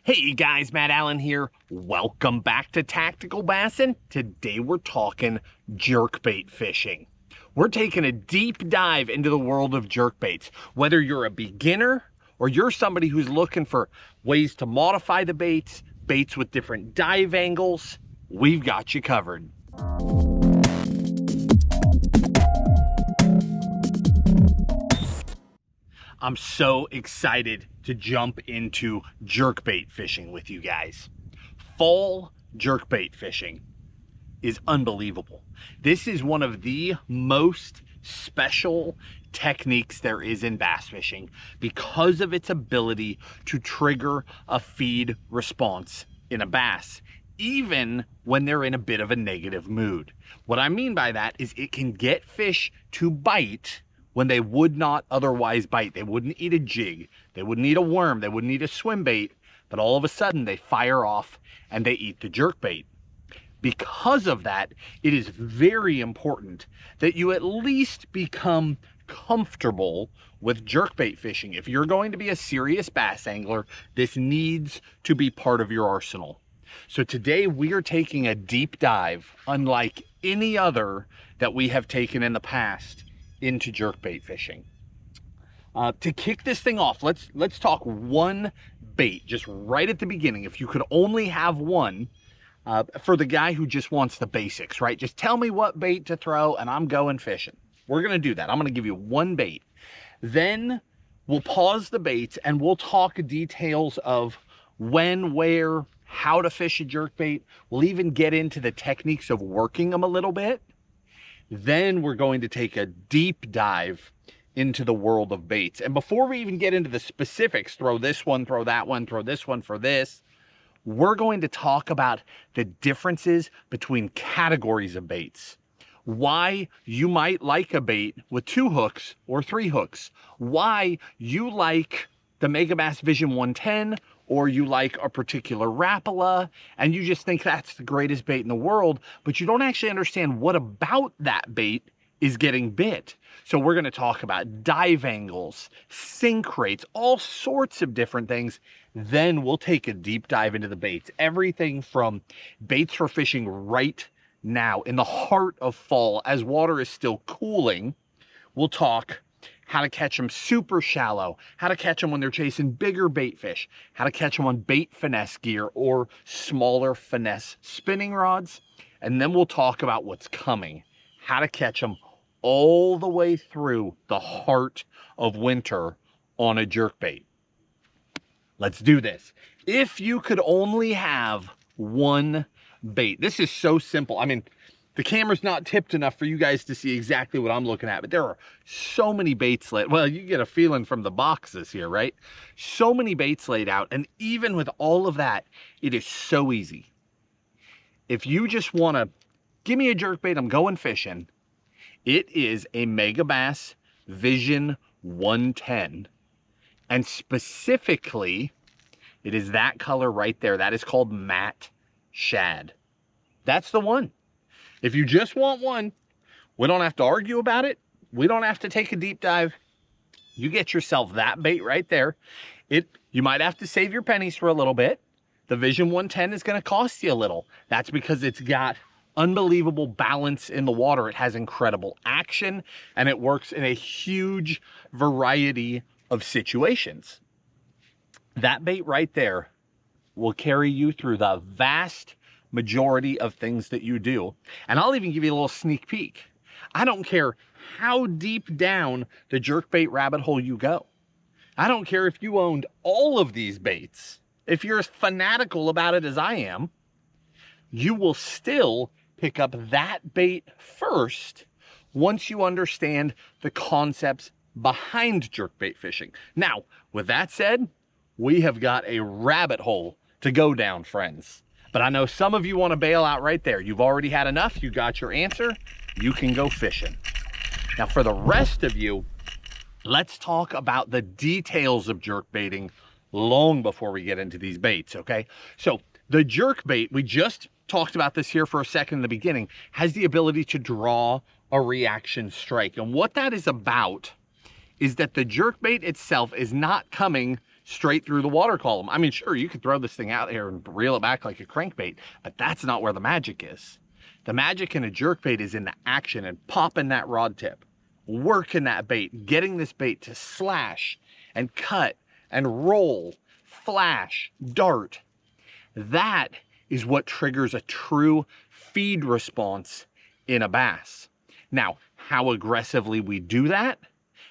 Hey guys, Matt Allen here. Welcome back to Tactical Bassin'. Today we're talking jerkbait fishing. We're taking a deep dive into the world of jerkbaits. Whether you're a beginner or you're somebody who's looking for ways to modify the baits, baits with different dive angles, we've got you covered. I'm so excited to jump into jerkbait fishing with you guys. Fall jerkbait fishing is unbelievable. This is one of the most special techniques there is in bass fishing because of its ability to trigger a feed response in a bass, even when they're in a bit of a negative mood. What I mean by that is it can get fish to bite when they would not otherwise bite. They wouldn't eat a jig, they wouldn't eat a worm, they wouldn't eat a swim bait, but all of a sudden they fire off and they eat the jerkbait. Because of that, it is very important that you at least become comfortable with jerkbait fishing. If you're going to be a serious bass angler, this needs to be part of your arsenal. So today we are taking a deep dive, unlike any other that we have taken in the past, into jerkbait fishing. To kick this thing off, let's talk one bait just right at the beginning. If you could only have one, for the guy who just wants the basics, right? Just tell me what bait to throw and I'm going fishing. We're gonna do that. I'm gonna give you one bait. Then we'll pause the baits and we'll talk details of when, where, how to fish a jerkbait. We'll even get into the techniques of working them a little bit. Then we're going to take a deep dive into the world of baits. And before we even get into the specifics, throw this one, throw that one, throw this one for this, we're going to talk about the differences between categories of baits. Why you might like a bait with 2 hooks or 3 hooks. Why you like the Megabass Vision 110 or you like a particular Rapala and you just think that's the greatest bait in the world, but you don't actually understand what about that bait is getting bit. So we're gonna talk about dive angles, sink rates, all sorts of different things. Then we'll take a deep dive into the baits. Everything from baits for fishing right now in the heart of fall as water is still cooling. We'll talk how to catch them super shallow, how to catch them when they're chasing bigger bait fish, how to catch them on bait finesse gear or smaller finesse spinning rods. And then we'll talk about what's coming, how to catch them all the way through the heart of winter on a jerkbait. Let's do this. If you could only have one bait, this is so simple. I mean, the camera's not tipped enough for you guys to see exactly what I'm looking at, but there are so many baits laid. Well, you get a feeling from the boxes here, right? So many baits laid out, and even with all of that, it is so easy. If you just want to give me a jerkbait, I'm going fishing. It is a Megabass Vision 110, and specifically, it is that color right there. That is called matte shad. That's the one. If you just want one, we don't have to argue about it. We don't have to take a deep dive. You get yourself that bait right there. You might have to save your pennies for a little bit. The Vision 110 is going to cost you a little. That's because it's got unbelievable balance in the water. It has incredible action and it works in a huge variety of situations. That bait right there will carry you through the vast majority of things that you do. And I'll even give you a little sneak peek. I don't care how deep down the jerkbait rabbit hole you go. I don't care if you owned all of these baits. If you're as fanatical about it as I am, you will still pick up that bait first once you understand the concepts behind jerkbait fishing. Now, with that said, we have got a rabbit hole to go down, friends. But I know some of you want to bail out right there. You've already had enough. You got your answer. You can go fishing. Now, for the rest of you, let's talk about the details of jerkbaiting long before we get into these baits, okay? So the jerkbait, we just talked about this here for a second in the beginning, has the ability to draw a reaction strike. And what that is about is that the jerkbait itself is not coming straight through the water column. I mean, sure, you could throw this thing out here and reel it back like a crankbait, but that's not where the magic is. The magic in a jerkbait is in the action and popping that rod tip, working that bait, getting this bait to slash and cut and roll, flash, dart. That is what triggers a true feed response in a bass. Now, how aggressively we do that,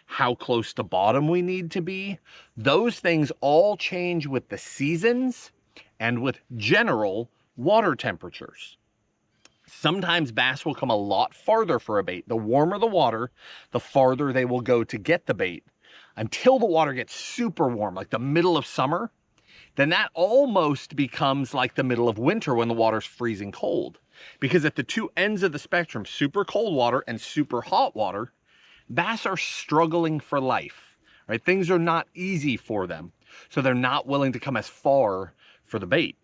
how close to bottom we need to be, those things all change with the seasons and with general water temperatures. Sometimes bass will come a lot farther for a bait. The warmer the water, the farther they will go to get the bait, until the water gets super warm, like the middle of summer. Then that almost becomes like the middle of winter when the water's freezing cold. Because at the two ends of the spectrum, super cold water and super hot water, bass are struggling for life, right? Things are not easy for them. So they're not willing to come as far for the bait.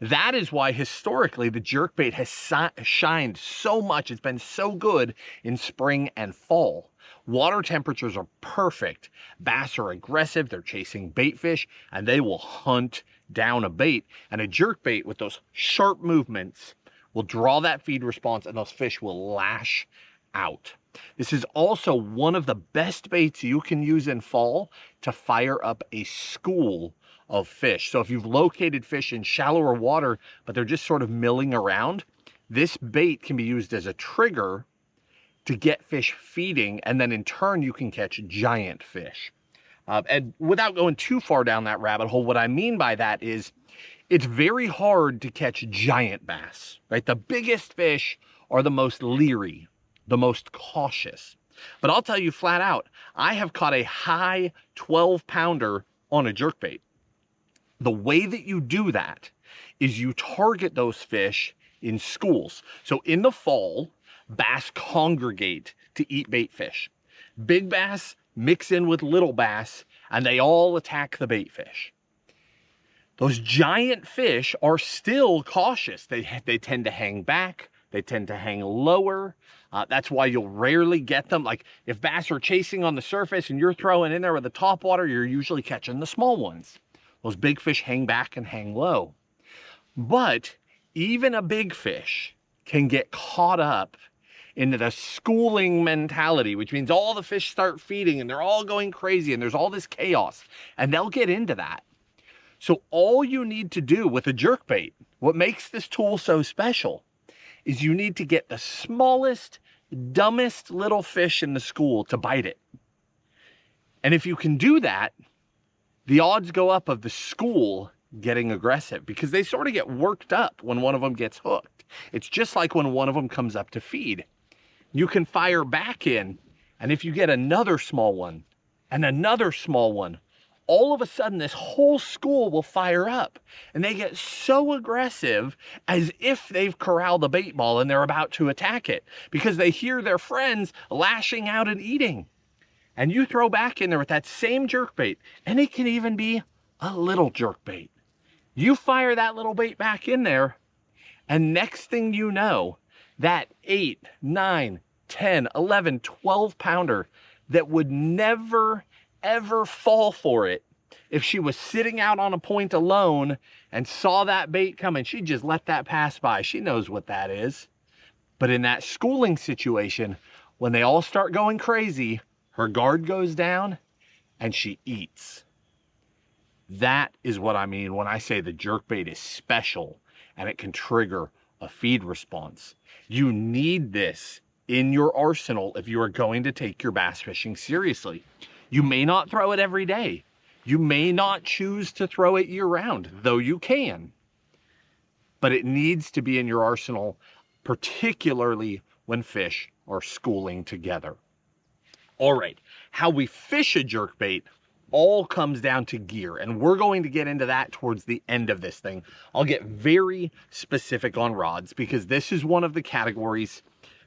That is why historically the jerkbait has shined so much. It's been so good in spring and fall. Water temperatures are perfect. Bass are aggressive. They're chasing bait fish and they will hunt down a bait. And a jerkbait with those sharp movements will draw that feed response and those fish will lash out. This is also one of the best baits you can use in fall to fire up a school of fish. So if you've located fish in shallower water, but they're just sort of milling around, this bait can be used as a trigger to get fish feeding, and then in turn you can catch giant fish. And without going too far down that rabbit hole, what I mean by that is it's very hard to catch giant bass, right? The biggest fish are the most leery, the most cautious. But I'll tell you flat out, I have caught a high 12-pounder on a jerkbait. The way that you do that is you target those fish in schools. So in the fall, bass congregate to eat bait fish. Big bass mix in with little bass and they all attack the bait fish. Those giant fish are still cautious. They tend to hang back. They tend to hang lower. That's why you'll rarely get them. Like if bass are chasing on the surface and you're throwing in there with the top water, you're usually catching the small ones. Those big fish hang back and hang low. But even a big fish can get caught up into the schooling mentality, which means all the fish start feeding and they're all going crazy and there's all this chaos, and they'll get into that. So all you need to do with a jerkbait, what makes this tool so special, is you need to get the smallest, dumbest little fish in the school to bite it. And if you can do that, the odds go up of the school getting aggressive because they sort of get worked up when one of them gets hooked. It's just like when one of them comes up to feed. You can fire back in, and if you get another small one and another small one, all of a sudden this whole school will fire up and they get so aggressive as if they've corralled a bait ball and they're about to attack it because they hear their friends lashing out and eating. And you throw back in there with that same jerkbait, and it can even be a little jerkbait. You fire that little bait back in there, and next thing you know, that 8, 9, 10, 11, 12-pounder that would never, ever fall for it if she was sitting out on a point alone and saw that bait coming, she'd just let that pass by. She knows what that is. But in that schooling situation, when they all start going crazy, her guard goes down and she eats. That is what I mean when I say the jerkbait is special and it can trigger a feed response. You need this in your arsenal if you are going to take your bass fishing seriously. You may not throw it every day. You may not choose to throw it year round, though you can. But it needs to be in your arsenal, particularly when fish are schooling together. All right, how we fish a jerkbait all comes down to gear, and we're going to get into that towards the end of this thing. I'll get very specific on rods because this is one of the categories,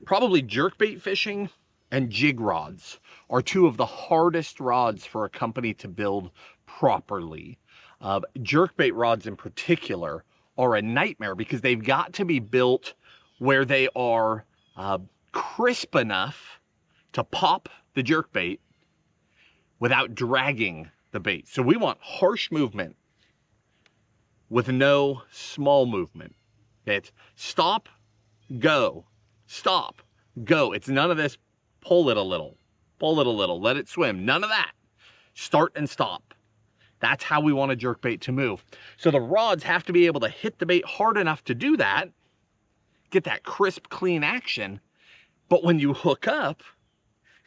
probably jerkbait fishing and jig rods are two of the hardest rods for a company to build properly. Jerkbait rods in particular are a nightmare because they've got to be built where they are crisp enough to pop the jerkbait without dragging the bait. So we want harsh movement with no small movement. It's stop, go, stop, go. It's none of this pull it a little, let it swim. None of that. Start and stop. That's how we want a jerkbait to move. So the rods have to be able to hit the bait hard enough to do that, get that crisp, clean action. But when you hook up,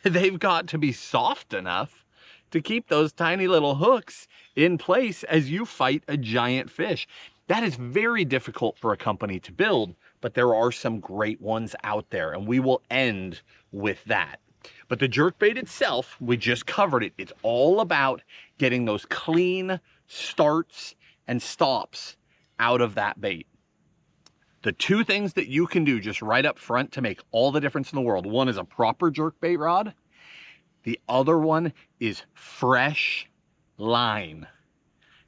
they've got to be soft enough to keep those tiny little hooks in place as you fight a giant fish. That is very difficult for a company to build, but there are some great ones out there, and we will end with that. But the jerkbait itself, we just covered it. It's all about getting those clean starts and stops out of that bait. The two things that you can do just right up front to make all the difference in the world. One is a proper jerkbait rod. The other one is fresh line.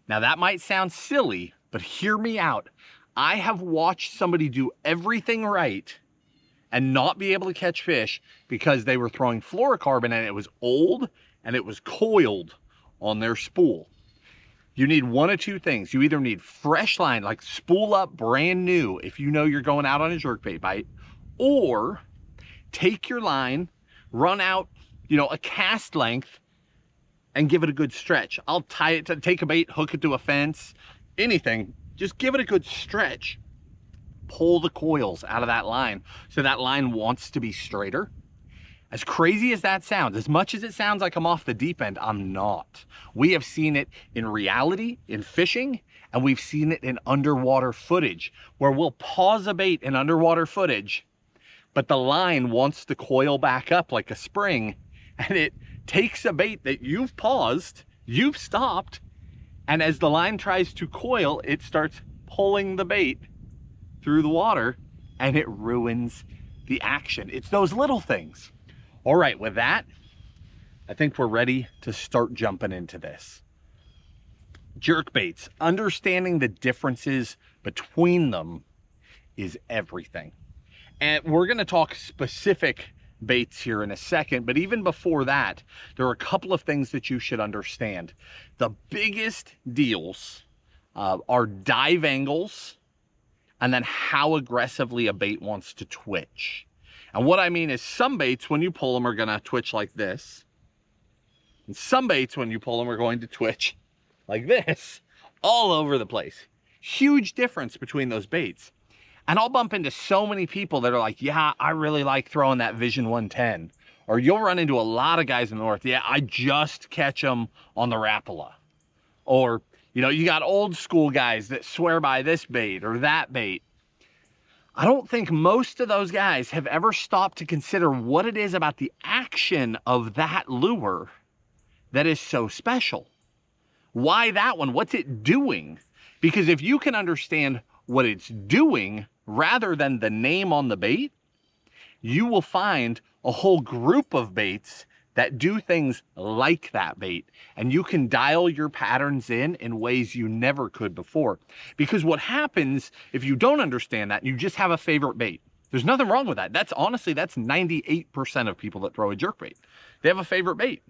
Now that might sound silly, but hear me out. I have watched somebody do everything right and not be able to catch fish because they were throwing fluorocarbon and it was old and it was coiled on their spool. You need one of two things. You either need fresh line, like spool up brand new if you know you're going out on a jerkbait bite, or take your line, run out, a cast length and give it a good stretch. I'll tie it to, take a bait, hook it to a fence, anything. Just give it a good stretch. Pull the coils out of that line so that line wants to be straighter. As crazy as that sounds, as much as it sounds like I'm off the deep end, I'm not. We have seen it in reality, in fishing, and we've seen it in underwater footage, where we'll pause a bait in underwater footage, but the line wants to coil back up like a spring, and it takes a bait that you've paused, you've stopped, and as the line tries to coil, it starts pulling the bait through the water, and it ruins the action. It's those little things. All right, with that, I think we're ready to start jumping into this. Jerkbaits, understanding the differences between them is everything. And we're gonna talk specific baits here in a second, but even before that, there are a couple of things that you should understand. The biggest deals are dive angles, and then how aggressively a bait wants to twitch. And what I mean is some baits, when you pull them, are gonna twitch like this. And some baits, when you pull them, are going to twitch like this, all over the place. Huge difference between those baits. And I'll bump into so many people that are like, yeah, I really like throwing that Vision 110. Or you'll run into a lot of guys in the north, yeah, I just catch them on the Rapala. Or, you got old school guys that swear by this bait or that bait. I don't think most of those guys have ever stopped to consider what it is about the action of that lure that is so special. Why that one? What's it doing? Because if you can understand what it's doing rather than the name on the bait, you will find a whole group of baits that do things like that bait, and you can dial your patterns in ways you never could before. Because what happens if you don't understand that, you just have a favorite bait. There's nothing wrong with that. That's 98% of people that throw a jerkbait. They have a favorite bait,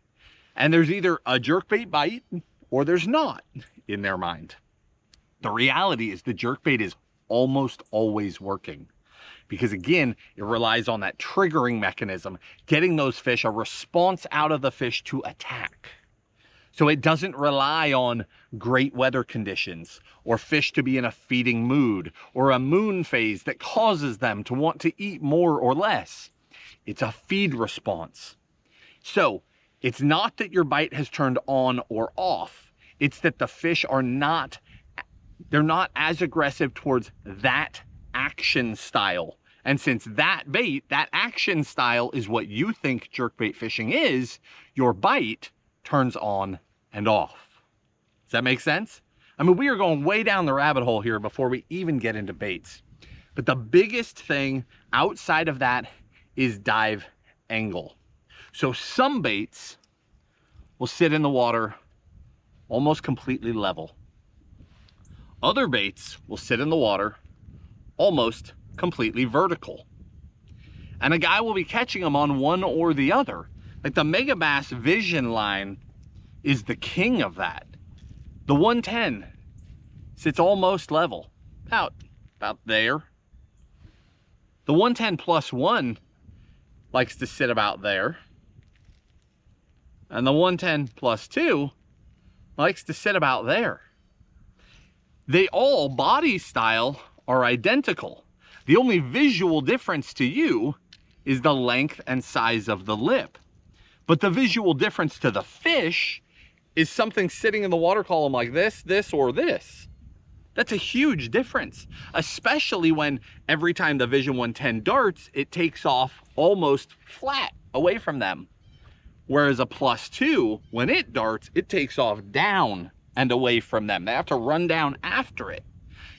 and there's either a jerkbait bite or there's not in their mind. The reality is the jerkbait is almost always working. Because again, it relies on that triggering mechanism, getting those fish a response out of the fish to attack. So it doesn't rely on great weather conditions or fish to be in a feeding mood or a moon phase that causes them to want to eat more or less. It's a feed response. So it's not that your bite has turned on or off. It's that the fish are they're not as aggressive towards that action style. And since that bait, that action style is what you think jerkbait fishing is, your bite turns on and off. Does that make sense? I mean, we are going way down the rabbit hole here before we even get into baits. But the biggest thing outside of that is dive angle. So some baits will sit in the water almost completely level. Other baits will sit in the water almost completely vertical. And a guy will be catching them on one or the other. Like the Megabass Vision line is the king of that. The 110 sits almost level, about there. The 110 plus 1 likes to sit about there. And the 110 plus 2 likes to sit about there. They all, body style, are identical. The only visual difference to you is the length and size of the lip. But the visual difference to the fish is something sitting in the water column like this, this, or this. That's a huge difference, especially when every time the Vision 110 darts, it takes off almost flat away from them. Whereas a plus 2, when it darts, it takes off down and away from them. They have to run down after it.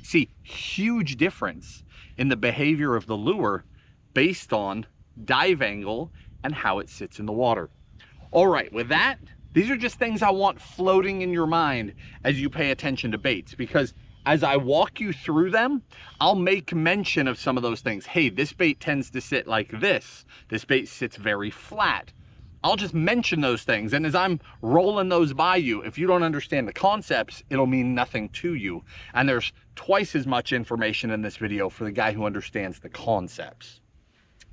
See, huge difference in the behavior of the lure based on dive angle and how it sits in the water. All right, with that, these are just things I want floating in your mind as you pay attention to baits, because as I walk you through them, I'll make mention of some of those things. Hey, this bait tends to sit like this. This bait sits very flat. I'll just mention those things, and as I'm rolling those by you, if you don't understand the concepts, it'll mean nothing to you. And there's twice as much information in this video for the guy who understands the concepts.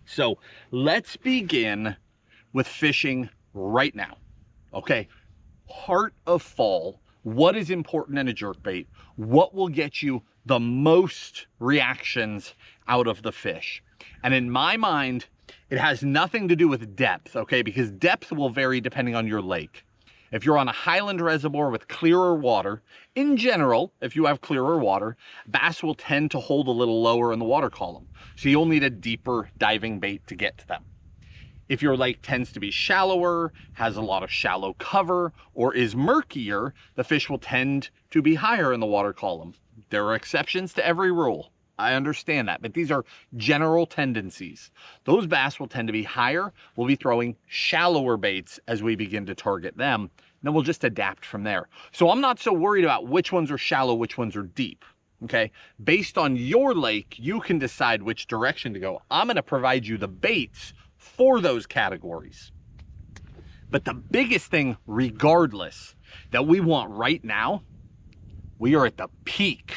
So let's begin with fishing right now. Okay, heart of fall, what is important in a jerkbait? What will get you the most reactions out of the fish? And in my mind, it has nothing to do with depth, okay? Because depth will vary depending on your lake. If you're on a highland reservoir with clearer water, in general, if you have clearer water, bass will tend to hold a little lower in the water column. So you'll need a deeper diving bait to get to them. If your lake tends to be shallower, has a lot of shallow cover, or is murkier, the fish will tend to be higher in the water column. There are exceptions to every rule. I understand that, but these are general tendencies. Those bass will tend to be higher. We'll be throwing shallower baits as we begin to target them. And then we'll just adapt from there. So I'm not so worried about which ones are shallow, which ones are deep. Okay, based on your lake, you can decide which direction to go. I'm going to provide you the baits for those categories. But the biggest thing, regardless, that we want right now, we are at the peak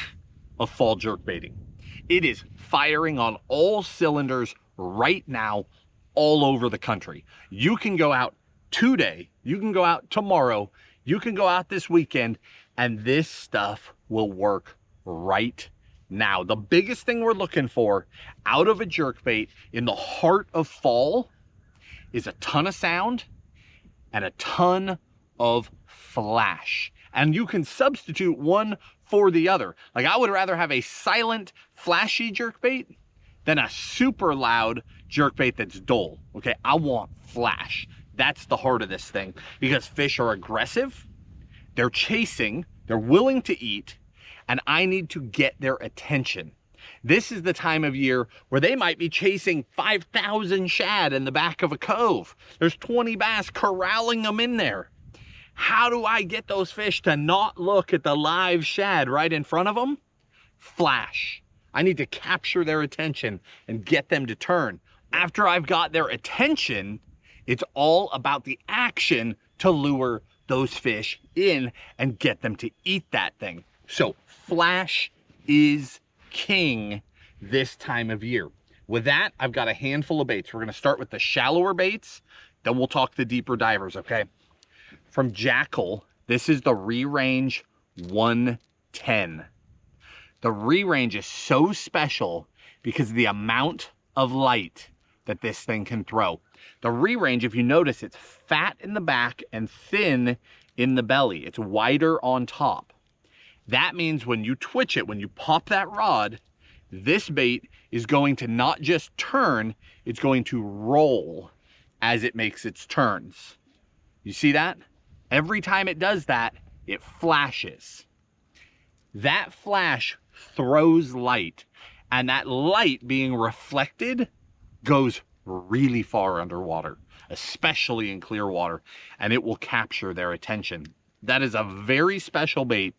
of fall jerkbaiting. It is firing on all cylinders right now, all over the country. You can go out today, you can go out tomorrow, you can go out this weekend, and this stuff will work right now. The biggest thing we're looking for out of a jerkbait in the heart of fall is a ton of sound and a ton of flash. And you can substitute one for the other. Like, I would rather have a silent, flashy jerkbait than a super loud jerkbait that's dull. Okay, I want flash. That's the heart of this thing, because fish are aggressive, they're chasing, they're willing to eat, and I need to get their attention. This is the time of year where they might be chasing 5,000 shad in the back of a cove. There's 20 bass corralling them in there. How do I get those fish to not look at the live shad right in front of them? Flash. I need to capture their attention and get them to turn. After I've got their attention, it's all about the action to lure those fish in and get them to eat that thing. So flash is king this time of year. With that, I've got a handful of baits. We're going to start with the shallower baits, then we'll talk the deeper divers, okay? From Jackal, this is the Re-Range 110. The Re-Range is so special because of the amount of light that this thing can throw. The Re-Range, if you notice, it's fat in the back and thin in the belly. It's wider on top. That means when you twitch it, when you pop that rod, this bait is going to not just turn, it's going to roll as it makes its turns. You see that? Every time it does that, it flashes. That flash throws light, and that light being reflected goes really far underwater, especially in clear water, and it will capture their attention. That is a very special bait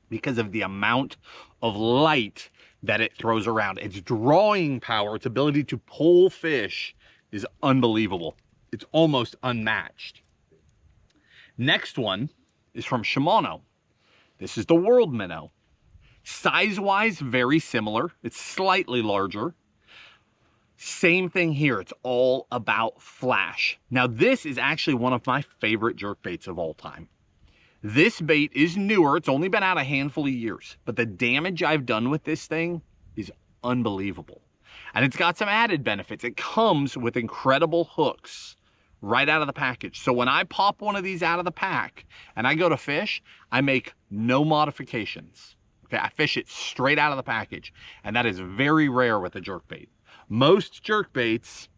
because of the amount of light that it throws around. Its drawing power, its ability to pull fish is unbelievable. It's almost unmatched. Next one is from Shimano. This is the World Minnow. Size-wise, very similar. It's slightly larger. Same thing here. It's all about flash. Now, this is actually one of my favorite jerkbaits of all time. This bait is newer. It's only been out a handful of years, but the damage I've done with this thing is unbelievable. And it's got some added benefits. It comes with incredible hooks right out of the package. So when I pop one of these out of the pack and I go to fish, I make no modifications. Okay, I fish it straight out of the package. And that is very rare with a jerkbait. Most jerkbaits,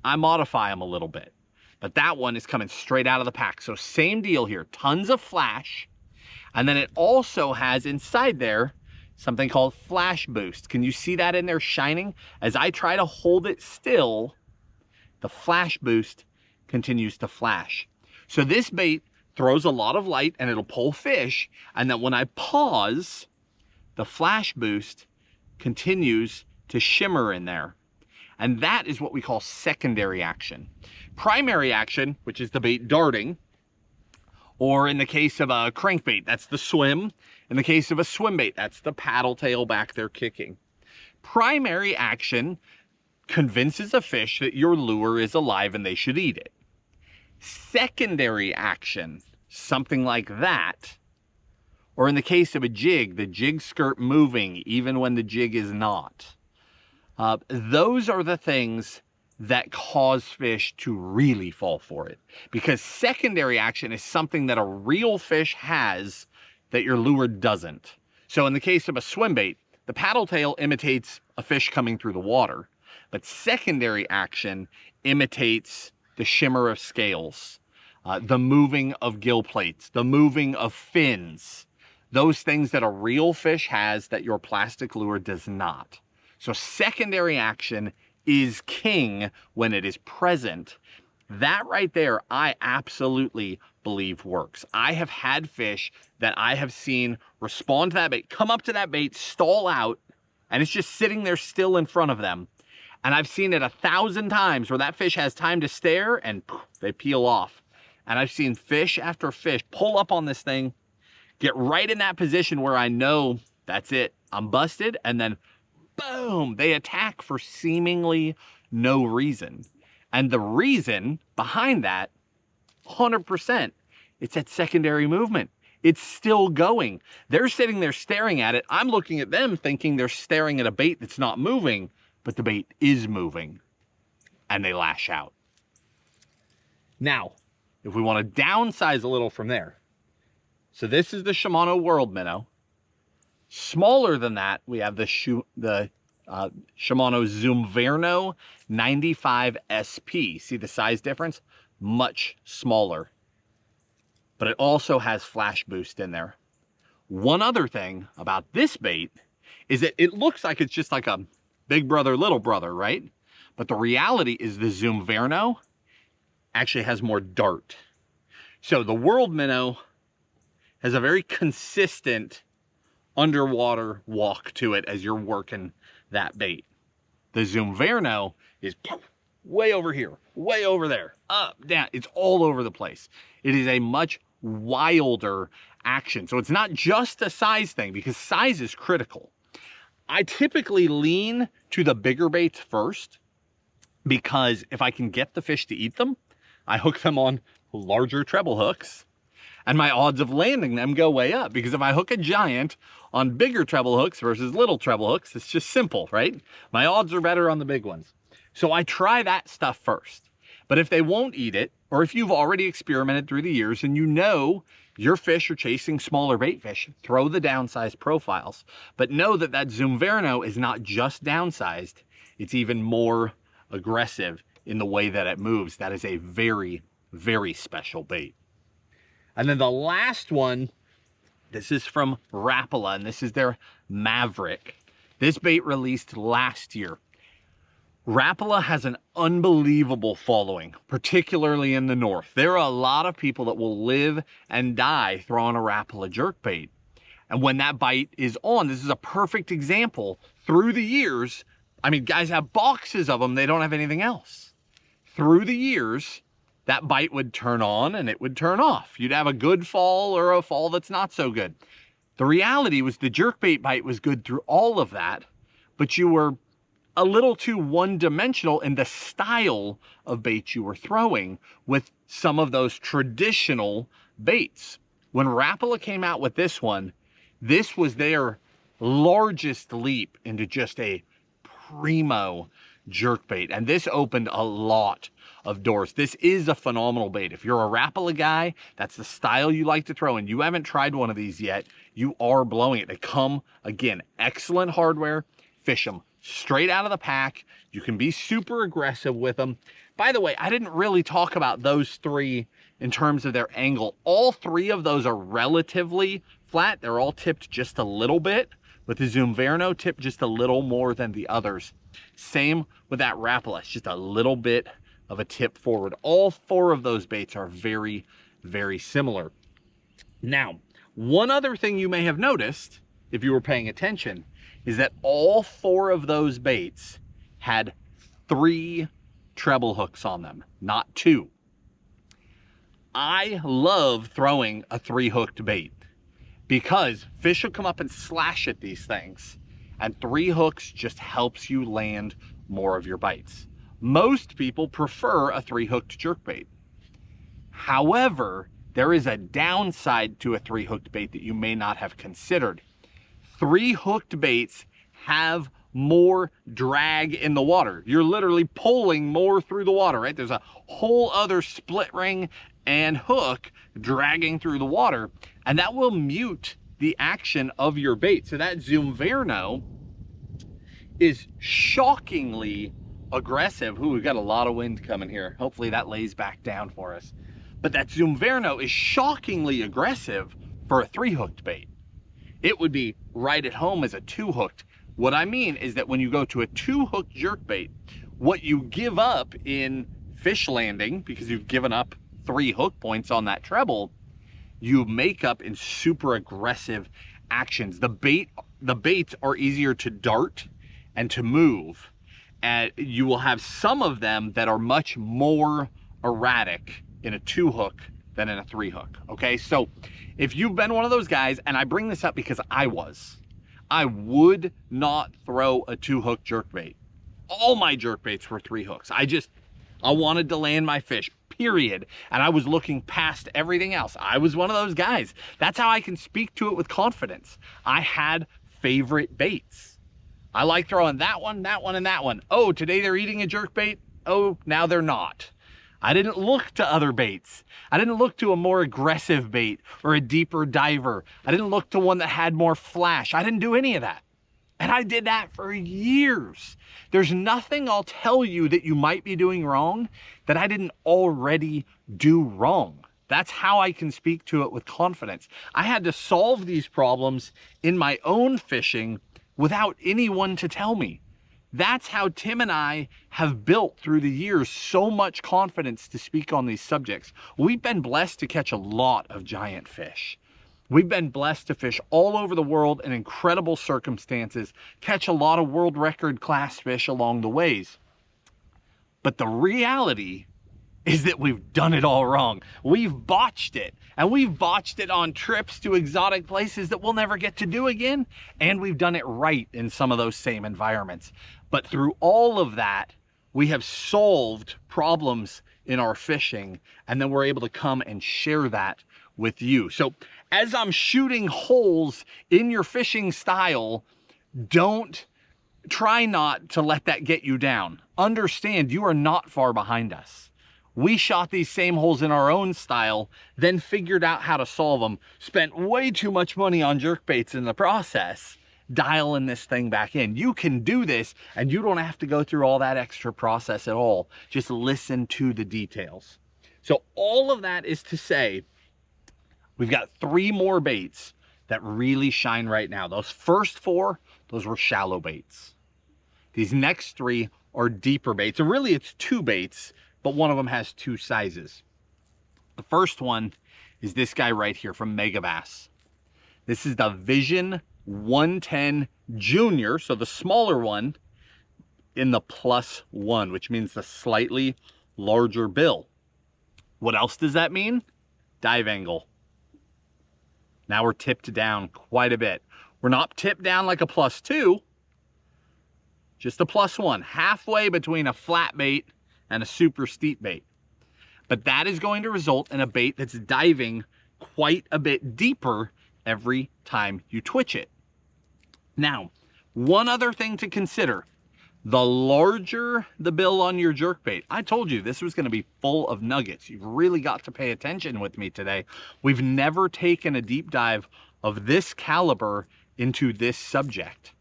I modify them a little bit. But that one is coming straight out of the pack. So same deal here, tons of flash. And then it also has inside there something called flash boost. Can you see that in there shining? As I try to hold it still, the flash boost continues to flash. So this bait throws a lot of light and it'll pull fish. And then when I pause, the flash boost continues to shimmer in there. And that is what we call secondary action. Primary action, which is the bait darting, or in the case of a crankbait, that's the swim. In the case of a swim bait, that's the paddle tail back there kicking. Primary action convinces a fish that your lure is alive and they should eat it. Secondary action, something like that, or in the case of a jig, the jig skirt moving even when the jig is not. Those are the things that cause fish to really fall for it. Because secondary action is something that a real fish has that your lure doesn't. So in the case of a swim bait, the paddle tail imitates a fish coming through the water, but secondary action imitates the shimmer of scales, the moving of gill plates, the moving of fins, those things that a real fish has that your plastic lure does not. So secondary action is king when it is present. That right there, I absolutely believe works. I have had fish that I have seen respond to that bait, come up to that bait, stall out, and it's just sitting there still in front of them. And I've seen it 1,000 times where that fish has time to stare and poof, they peel off. And I've seen fish after fish pull up on this thing, get right in that position where I know that's it, I'm busted, and then boom, they attack for seemingly no reason. And the reason behind that, 100%, it's that secondary movement. It's still going. They're sitting there staring at it. I'm looking at them thinking they're staring at a bait that's not moving, but the bait is moving, and they lash out. Now, if we want to downsize a little from there, so this is the Shimano World Minnow. Smaller than that, we have the Shimano Zoomverno 95 SP. See the size difference? Much smaller. But it also has flash boost in there. One other thing about this bait is that it looks like it's just like a big brother, little brother, right? But the reality is the Zoomverno actually has more dart. So the World Minnow has a very consistent underwater walk to it as you're working that bait. The Zoomverno is way over here, way over there, up, down. It's all over the place. It is a much wilder action. So it's not just a size thing, because size is critical. I typically lean to the bigger baits first, because if I can get the fish to eat them, I hook them on larger treble hooks, and my odds of landing them go way up. Because if I hook a giant on bigger treble hooks versus little treble hooks, it's just simple, right? My odds are better on the big ones. So I try that stuff first. But if they won't eat it, or if you've already experimented through the years and you know your fish are chasing smaller bait fish, throw the downsized profiles. But know that that Zoomverno is not just downsized, it's even more aggressive in the way that it moves. That is a very, very special bait. And then the last one, this is from Rapala, and this is their Maverick. This bait released last year. Rapala has an unbelievable following, particularly in the north. There are a lot of people that will live and die throwing a Rapala jerkbait. And when that bite is on, this is a perfect example. Through the years, I mean, guys have boxes of them, they don't have anything else. Through the years, that bite would turn on and it would turn off. You'd have a good fall or a fall that's not so good. The reality was the jerkbait bite was good through all of that, but you were a little too one-dimensional in the style of bait you were throwing with some of those traditional baits. When Rapala came out with this one, this was their largest leap into just a primo jerkbait, and this opened a lot of doors. This is a phenomenal bait. If you're a Rapala guy, that's the style you like to throw, and you haven't tried one of these yet, you are blowing it. They come, again, excellent hardware. Fish them straight out of the pack. You can be super aggressive with them. By the way, I didn't really talk about those three in terms of their angle. All three of those are relatively flat. They're all tipped just a little bit, with the Zumverno tipped just a little more than the others. Same with that Rapala, it's just a little bit of a tip forward. All four of those baits are very, very similar. Now, one other thing you may have noticed, if you were paying attention, is that all four of those baits had 3 treble hooks on them, not 2. I love throwing a 3-hooked bait because fish will come up and slash at these things, and 3 hooks just helps you land more of your bites. Most people prefer a 3-hooked jerkbait. However, there is a downside to a 3-hooked bait that you may not have considered. 3-hooked baits have more drag in the water. You're literally pulling more through the water, right? There's a whole other split ring and hook dragging through the water, and that will mute the action of your bait. So that Zumverno is shockingly aggressive. Ooh, we've got a lot of wind coming here. Hopefully that lays back down for us. But that Zumverno is shockingly aggressive for a 3-hooked bait. It would be right at home as a 2-hooked. What I mean is that when you go to a 2-hooked jerkbait, what you give up in fish landing, because you've given up 3 hook points on that treble, you make up in super aggressive actions. The baits are easier to dart and to move, and you will have some of them that are much more erratic in a 2-hook than in a 3-hook. Okay, so if you've been one of those guys, and I bring this up because I would not throw a 2-hook jerkbait. All my jerkbaits were 3 hooks. I wanted to land my fish, period. And I was looking past everything else. I was one of those guys. That's how I can speak to it with confidence. I had favorite baits. I like throwing that one, and that one. Oh, today they're eating a jerkbait. Oh, now they're not. I didn't look to other baits. I didn't look to a more aggressive bait or a deeper diver. I didn't look to one that had more flash. I didn't do any of that. And I did that for years. There's nothing I'll tell you that you might be doing wrong that I didn't already do wrong. That's how I can speak to it with confidence. I had to solve these problems in my own fishing without anyone to tell me. That's how Tim and I have built through the years so much confidence to speak on these subjects. We've been blessed to catch a lot of giant fish. We've been blessed to fish all over the world in incredible circumstances, catch a lot of world record class fish along the ways. But the reality is that we've done it all wrong. We've botched it, and we've botched it on trips to exotic places that we'll never get to do again, and we've done it right in some of those same environments. But through all of that, we have solved problems in our fishing, and then we're able to come and share that with you. So as I'm shooting holes in your fishing style, try not to let that get you down. Understand you are not far behind us. We shot these same holes in our own style, then figured out how to solve them, spent way too much money on jerkbaits in the process, dialing this thing back in. You can do this, and you don't have to go through all that extra process at all. Just listen to the details. So all of that is to say, we've got 3 more baits that really shine right now. Those first 4, those were shallow baits. These next 3 are deeper baits. And really it's 2 baits, but one of them has 2 sizes. The first one is this guy right here from Megabass. This is the Vision 110 Junior, so the smaller one in the +1, which means the slightly larger bill. What else does that mean? Dive angle. Now we're tipped down quite a bit. We're not tipped down like a +2, just a +1, halfway between a flat bait and a super steep bait. But that is going to result in a bait that's diving quite a bit deeper every time you twitch it. Now, one other thing to consider, the larger the bill on your jerkbait, I told you this was going to be full of nuggets. You've really got to pay attention with me today. We've never taken a deep dive of this caliber into this subject.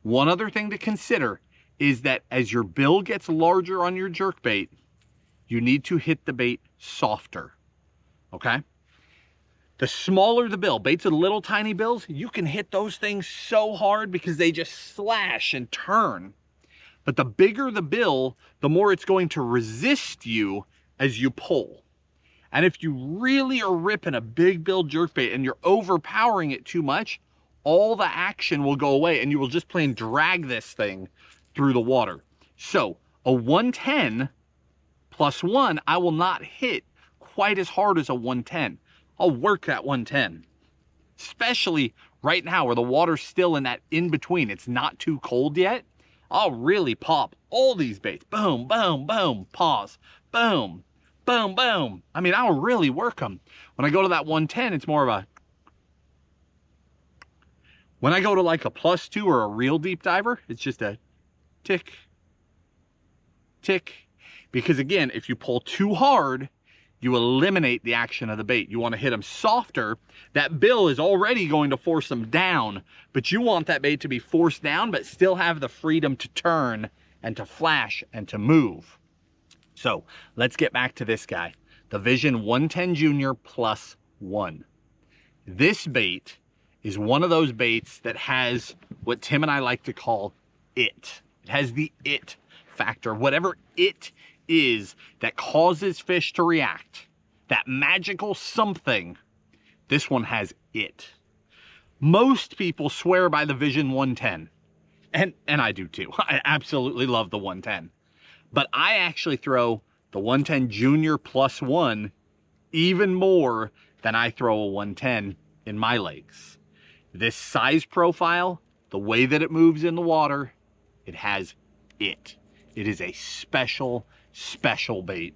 One other thing to consider is that as your bill gets larger on your jerkbait, you need to hit the bait softer, okay? The smaller the bill, baits with little tiny bills, you can hit those things so hard because they just slash and turn. But the bigger the bill, the more it's going to resist you as you pull. And if you really are ripping a big bill jerkbait and you're overpowering it too much, all the action will go away and you will just plain drag this thing through the water. So a 110 +1, I will not hit quite as hard as a 110. I'll work that 110, especially right now where the water's still in that in between. It's not too cold yet. I'll really pop all these baits. Boom, boom, boom, pause, boom, boom, boom. I mean, I'll really work them. When I go to that 110, it's more of a, when I go to like a +2 or a real deep diver, it's just a tick, tick. Because again, if you pull too hard, you eliminate the action of the bait. You want to hit them softer. That bill is already going to force them down, but you want that bait to be forced down, but still have the freedom to turn and to flash and to move. So let's get back to this guy, the Vision 110 Junior +1. This bait is one of those baits that has what Tim and I like to call it. It has the it factor, whatever it is that causes fish to react, that magical something. This one has it. Most people swear by the Vision 110, and I do too. I absolutely love the 110, but I actually throw the 110 Junior +1 even more than I throw a 110 in my lakes. This size profile, the way that it moves in the water, it has it. It is a special bait.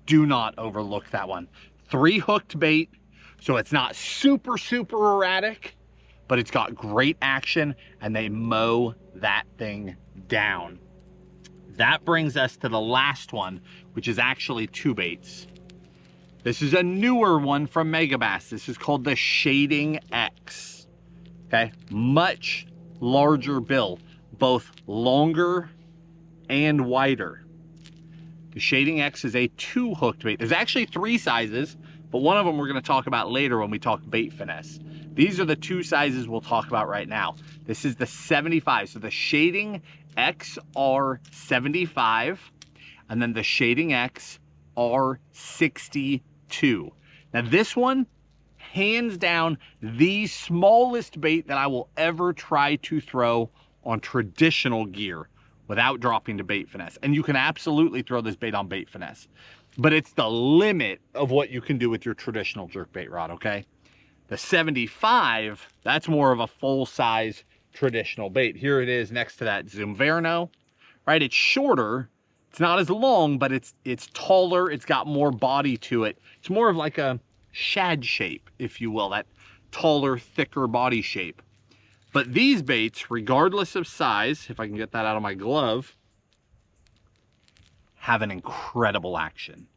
Do not overlook that one. 3 hooked bait, so it's not super erratic, but it's got great action and they mow that thing down. That brings us to the last one, which is actually 2 baits. This is a newer one from Megabass. This is called the Shading X. Okay, much larger bill, both longer and wider. The Shading X is a 2 hooked bait. There's actually 3 sizes, but one of them we're going to talk about later when we talk bait finesse. These are the 2 sizes we'll talk about right now. This is the 75, so the Shading XR 75, and then the Shading X R62. Now this one, hands down, the smallest bait that I will ever try to throw on traditional gear without dropping to bait finesse. And you can absolutely throw this bait on bait finesse, but it's the limit of what you can do with your traditional jerkbait rod, okay? The 75, that's more of a full-size traditional bait. Here it is next to that Zumverno, right? It's shorter, it's not as long, but it's taller, it's got more body to it. It's more of like a shad shape, if you will, that taller, thicker body shape. But these baits, regardless of size, if I can get that out of my glove, have an incredible action.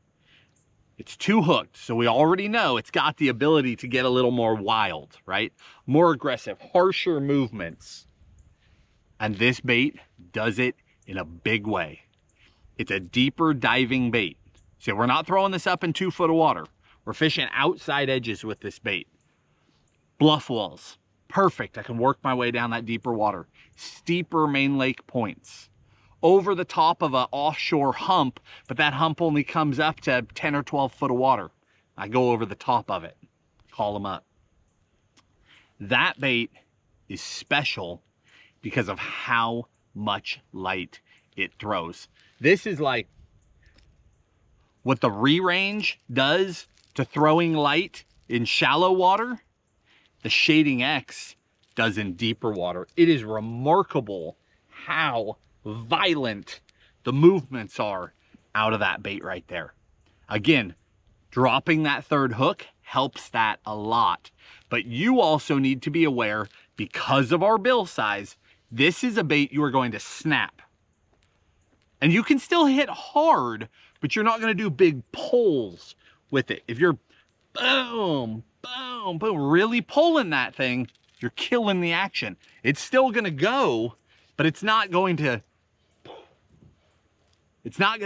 It's 2 hooked, so we already know it's got the ability to get a little more wild, right? More aggressive, harsher movements. And this bait does it in a big way. It's a deeper diving bait. So we're not throwing this up in 2 foot of water. We're fishing outside edges with this bait. Bluff walls. Perfect. I can work my way down that deeper water. Steeper main lake points. Over the top of an offshore hump, but that hump only comes up to 10 or 12 foot of water. I go over the top of it. Call them up. That bait is special because of how much light it throws. This is like what the re-range does to throwing light in shallow water, the Shading X does in deeper water. It is remarkable how violent the movements are out of that bait right there. Again, dropping that third hook helps that a lot. But you also need to be aware, because of our bill size, this is a bait you are going to snap. And you can still hit hard, but you're not going to do big pulls with it. If you're boom, boom, boom, really pulling that thing, you're killing the action. It's still going to go, but it's not going to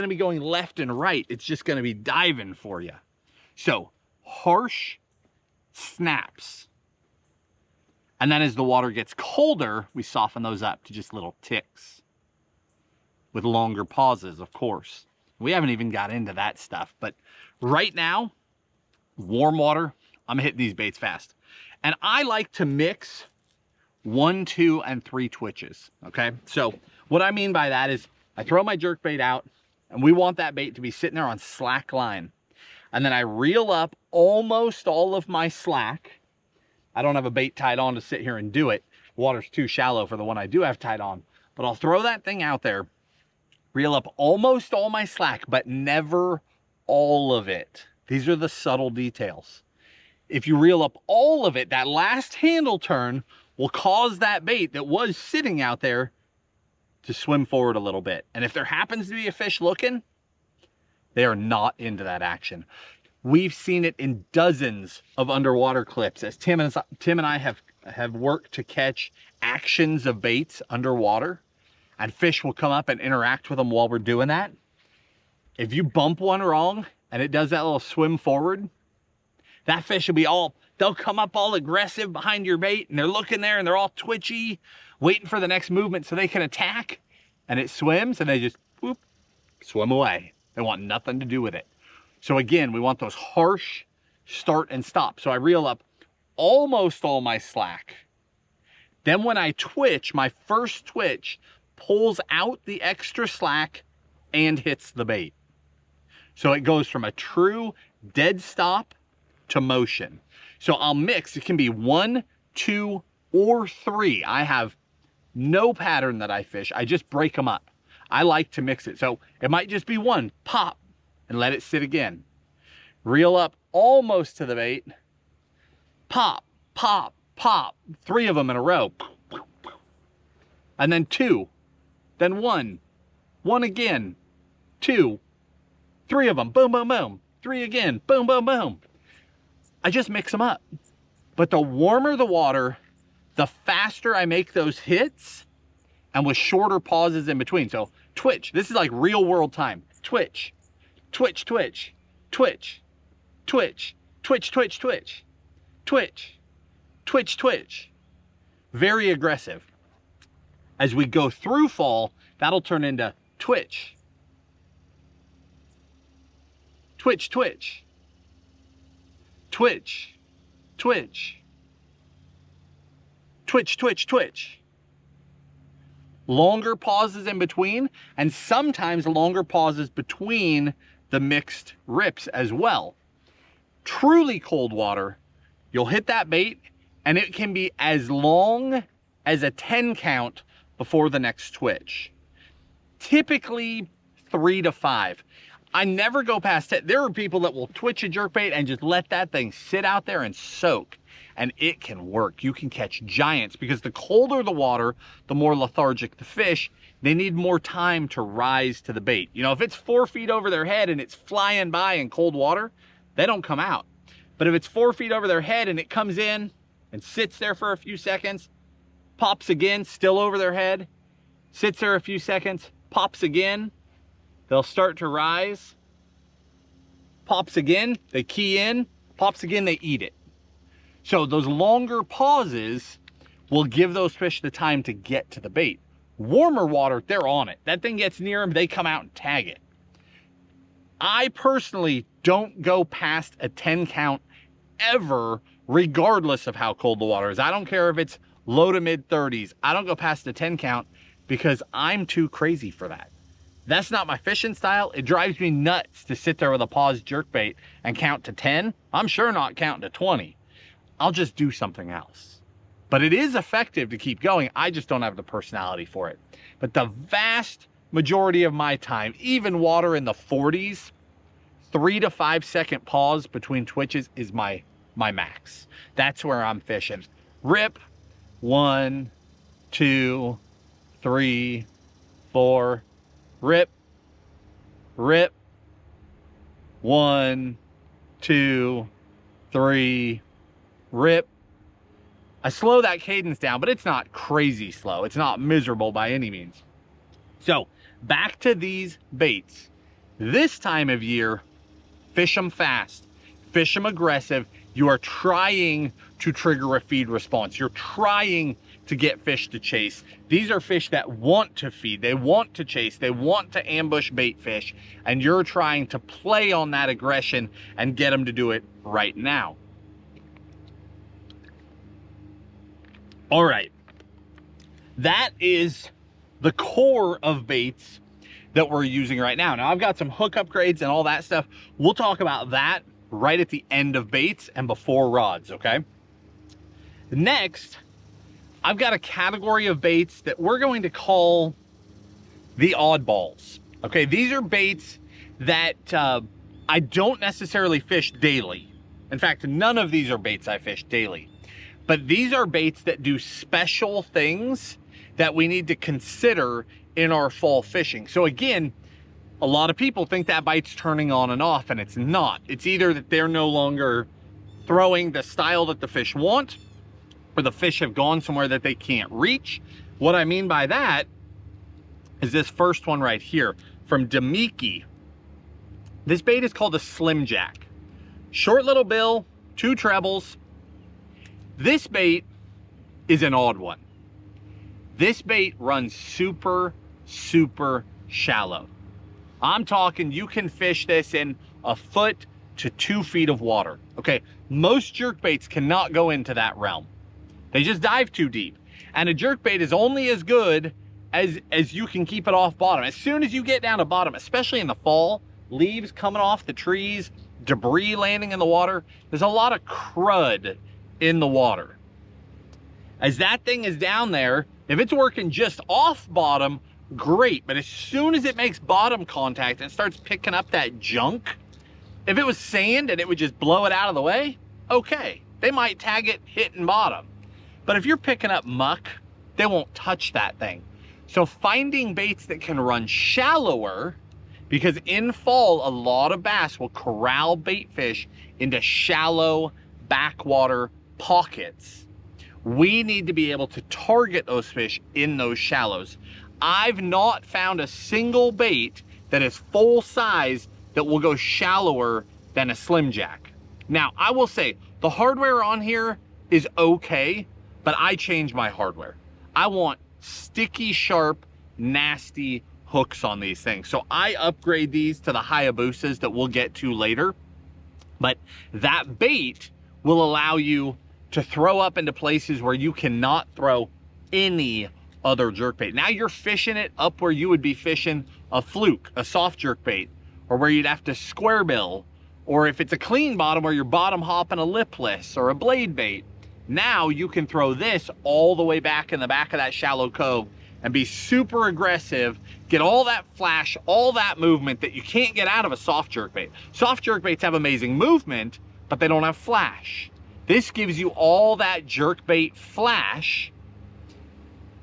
be going left and right. It's just going to be diving for you. So harsh snaps. And then as the water gets colder, we soften those up to just little ticks with longer pauses, of course. We haven't even got into that stuff, but right now, warm water, I'm hitting these baits fast. And I like to mix 1, 2, and 3 twitches, okay? So what I mean by that is I throw my jerkbait out, and we want that bait to be sitting there on slack line. And then I reel up almost all of my slack. I don't have a bait tied on to sit here and do it. Water's too shallow for the one I do have tied on. But I'll throw that thing out there, reel up almost all my slack, but never all of it. These are the subtle details. If you reel up all of it, that last handle turn will cause that bait that was sitting out there to swim forward a little bit. And if there happens to be a fish looking, they are not into that action. We've seen it in dozens of underwater clips as Tim and I have worked to catch actions of baits underwater, and fish will come up and interact with them while we're doing that. If you bump one wrong and it does that little swim forward, that fish will be they'll come up all aggressive behind your bait, and they're looking there and they're all twitchy, waiting for the next movement so they can attack, and it swims and they just whoop, swim away. They want nothing to do with it. So again, we want those harsh start and stop. So I reel up almost all my slack. Then when I twitch, my first twitch pulls out the extra slack and hits the bait. So it goes from a true dead stop to motion. So I'll mix, it can be 1, 2, or 3. I have no pattern that I fish. I just break them up. I like to mix it. So it might just be 1, pop, and let it sit again. Reel up almost to the bait, pop, pop, pop, 3 of them in a row. And then 2, then 1, 1 again, 2, 3 of them, boom, boom, boom, 3 again, boom, boom, boom. I just mix them up. But the warmer the water, the faster I make those hits, and with shorter pauses in between. So twitch, this is like real world time. Twitch, twitch, twitch, twitch, twitch, twitch, twitch, twitch, twitch, twitch, twitch. Very aggressive. As we go through fall, that'll turn into twitch, twitch, twitch, twitch, twitch, twitch, twitch, twitch. Longer pauses in between, and sometimes longer pauses between the mixed rips as well. Truly cold water, you'll hit that bait and it can be as long as a 10 count before the next twitch. Typically 3 to 5. I never go past it. There are people that will twitch a jerkbait and just let that thing sit out there and soak, and it can work. You can catch giants, because the colder the water, the more lethargic the fish. They need more time to rise to the bait. You know, if it's 4 feet over their head and it's flying by in cold water, they don't come out. But if it's 4 feet over their head and it comes in and sits there for a few seconds, pops again, still over their head, sits there a few seconds, pops again, they'll start to rise, pops again, they key in, pops again, they eat it. So those longer pauses will give those fish the time to get to the bait. Warmer water, they're on it. That thing gets near them, they come out and tag it. I personally don't go past a 10 count ever, regardless of how cold the water is. I don't care if it's low to mid 30s. I don't go past a 10 count because I'm too crazy for that. That's not my fishing style. It drives me nuts to sit there with a paused jerkbait and count to 10. I'm sure not counting to 20. I'll just do something else. But it is effective to keep going. I just don't have the personality for it. But the vast majority of my time, even water in the 40s, 3 to 5 second pause between twitches is my max. That's where I'm fishing. Rip, 1, 2, 3, 4, rip, rip, 1, 2, 3, rip. I slow that cadence down, but it's not crazy slow. It's not miserable by any means. So back to these baits. This time of year, fish them fast, fish them aggressive. You are trying to trigger a feed response. You're trying to get fish to chase. These are fish that want to feed, they want to chase, they want to ambush bait fish, and you're trying to play on that aggression and get them to do it right now. All right, that is the core of baits that we're using right now. Now I've got some hook upgrades and all that stuff. We'll talk about that right at the end of baits and before rods, okay? Next, I've got a category of baits that we're going to call the oddballs. Okay, these are baits that I don't necessarily fish daily. In fact, none of these are baits I fish daily. But these are baits that do special things that we need to consider in our fall fishing. So again, a lot of people think that bite's turning on and off, and it's not. It's either that they're no longer throwing the style that the fish want, or the fish have gone somewhere that they can't reach. What I mean by that is this first one right here from Demiki. This bait is called a Slim Jack. Short little bill, 2 trebles. This bait is an odd one. This bait runs super, super shallow. I'm talking you can fish this in 1 foot to 2 feet of water. Okay, most jerkbaits cannot go into that realm. They just dive too deep. And a jerkbait is only as good as you can keep it off bottom. As soon as you get down to bottom, especially in the fall, leaves coming off the trees, debris landing in the water, there's a lot of crud in the water. As that thing is down there, if it's working just off bottom, great. But as soon as it makes bottom contact and starts picking up that junk, if it was sand and it would just blow it out of the way, okay, they might tag it hitting bottom. But if you're picking up muck, they won't touch that thing. So finding baits that can run shallower, because in fall, a lot of bass will corral bait fish into shallow backwater pockets. We need to be able to target those fish in those shallows. I've not found a single bait that is full size that will go shallower than a Slim Jack. Now, I will say the hardware on here is okay, but I changed my hardware. I want sticky, sharp, nasty hooks on these things. So I upgrade these to the Hayabusas that we'll get to later. But that bait will allow you to throw up into places where you cannot throw any other jerkbait. Now you're fishing it up where you would be fishing a fluke, a soft jerkbait, or where you'd have to square bill, or if it's a clean bottom where you're bottom hopping a lipless or a blade bait. Now you can throw this all the way back in the back of that shallow cove and be super aggressive, get all that flash, all that movement that you can't get out of a soft jerkbait. Soft jerkbaits have amazing movement, but they don't have flash. This gives you all that jerkbait flash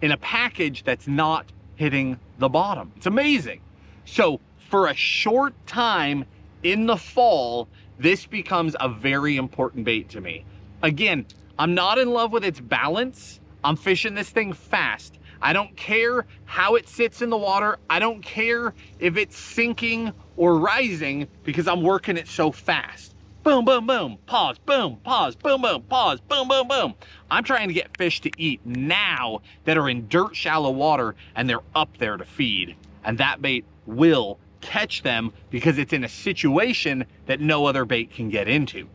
in a package that's not hitting the bottom. It's amazing. So for a short time in the fall, this becomes a very important bait to me. Again, I'm not in love with its balance. I'm fishing this thing fast. I don't care how it sits in the water. I don't care if it's sinking or rising because I'm working it so fast. Boom, boom, boom, pause, boom, pause, boom, boom, pause, boom, boom, boom. I'm trying to get fish to eat now that are in dirt shallow water and they're up there to feed. And that bait will catch them because it's in a situation that no other bait can get into.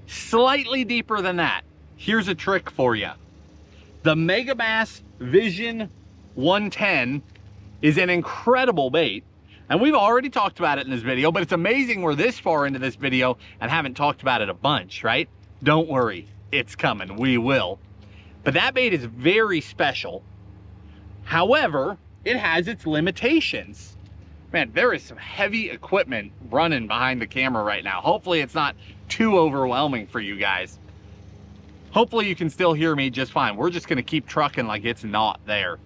Slightly deeper than that, here's a trick for you. The Megabass Vision 110 is an incredible bait. And we've already talked about it in this video, but it's amazing we're this far into this video and haven't talked about it a bunch, right? Don't worry, it's coming, we will. But that bait is very special. However, it has its limitations. Man, there is some heavy equipment running behind the camera right now. Hopefully it's not too overwhelming for you guys. Hopefully you can still hear me just fine. We're just gonna keep trucking like it's not there.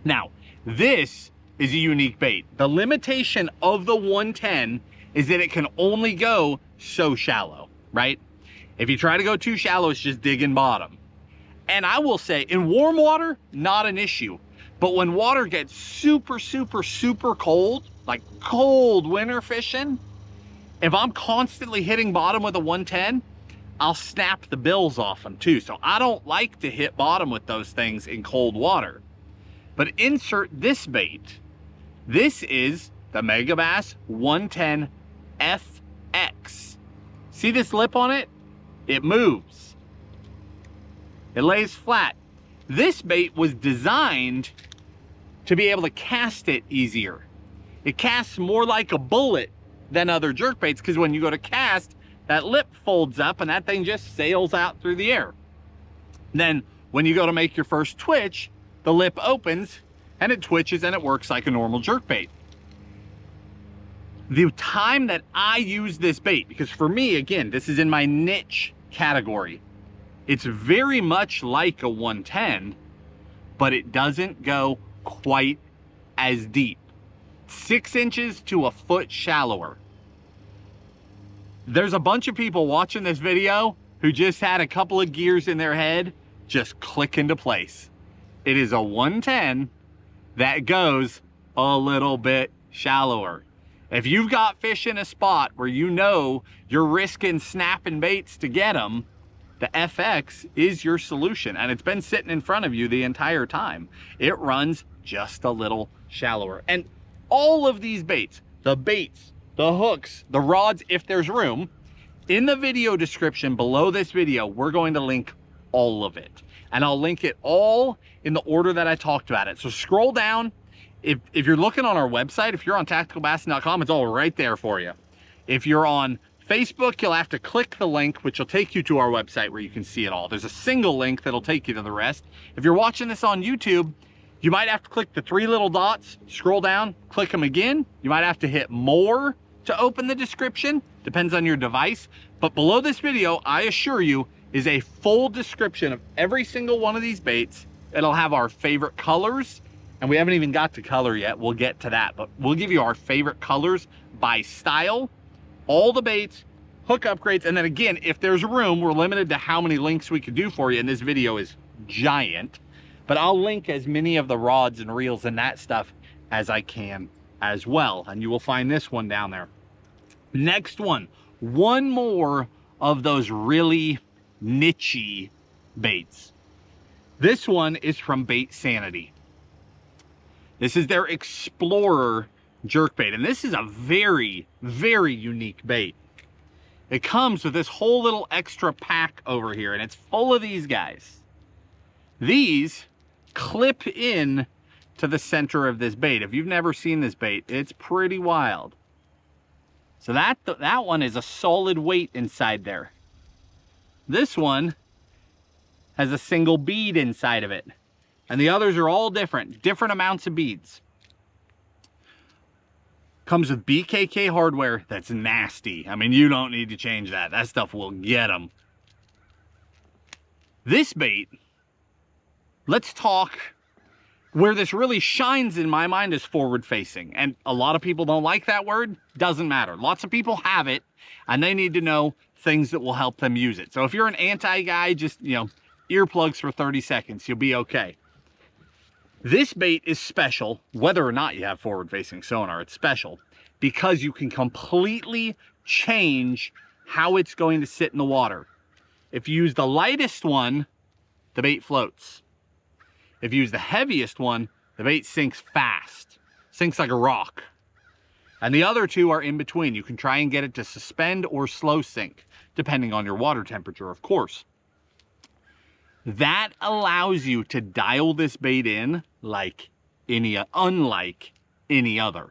Now, this is a unique bait. The limitation of the 110 is that it can only go so shallow, right? If you try to go too shallow, it's just digging bottom. And I will say, in warm water, not an issue. But when water gets super, super, super cold, like cold winter fishing, if I'm constantly hitting bottom with a 110, I'll snap the bills off them too. So I don't like to hit bottom with those things in cold water. But insert this bait. This is the Megabass 110 FX. See this lip on it? It moves. It lays flat. This bait was designed to be able to cast it easier. It casts more like a bullet than other jerkbaits, because when you go to cast, that lip folds up and that thing just sails out through the air. Then when you go to make your first twitch, the lip opens and it twitches and it works like a normal jerkbait. The time that I use this bait, because for me, again, this is in my niche category, it's very much like a 110, but it doesn't go quite as deep. 6 inches to a foot shallower. There's a bunch of people watching this video who just had a couple of gears in their head just click into place. It is a 110 that goes a little bit shallower. If you've got fish in a spot where you know you're risking snapping baits to get them, the FX is your solution, and it's been sitting in front of you the entire time. It runs just a little shallower. And all of these baits, the hooks, the rods, if there's room, in the video description below this video, we're going to link all of it. And I'll link it all in the order that I talked about it. So scroll down. If you're looking on our website, if you're on tacticalbassin.com, it's all right there for you. If you're on Facebook, you'll have to click the link, which will take you to our website where you can see it all. There's a single link that'll take you to the rest. If you're watching this on YouTube, you might have to click the 3 little dots, scroll down, click them again. You might have to hit more to open the description, depends on your device. But below this video, I assure you, is a full description of every single one of these baits. It'll have our favorite colors, and we haven't even got to color yet. We'll get to that, but we'll give you our favorite colors by style, all the baits, hook upgrades, and then again, if there's room, we're limited to how many links we could do for you, and this video is giant, but I'll link as many of the rods and reels and that stuff as I can as well, and you will find this one down there. Next one more of those really niche-y baits. This one is from Bait Sanity. This is their Explorer jerkbait, and this is a very, very unique bait. It comes with this whole little extra pack over here, and it's full of these guys. These clip in to the center of this bait. If you've never seen this bait, it's pretty wild. So that one is a solid weight inside there. This one has a single bead inside of it, and the others are all different amounts of beads. Comes with BKK hardware that's nasty. I mean, you don't need to change that. That stuff will get them. This bait, let's talk, where this really shines in my mind is forward facing. And a lot of people don't like that word. Doesn't matter. Lots of people have it, and they need to know things that will help them use it. So if you're an anti guy, just, you know, earplugs for 30 seconds, you'll be okay. This bait is special, whether or not you have forward-facing sonar, it's special because you can completely change how it's going to sit in the water. If you use the lightest one, the bait floats. If you use the heaviest one, the bait sinks fast, sinks like a rock. And the other two are in between. You can try and get it to suspend or slow sink, depending on your water temperature, of course. That allows you to dial this bait in like unlike any other.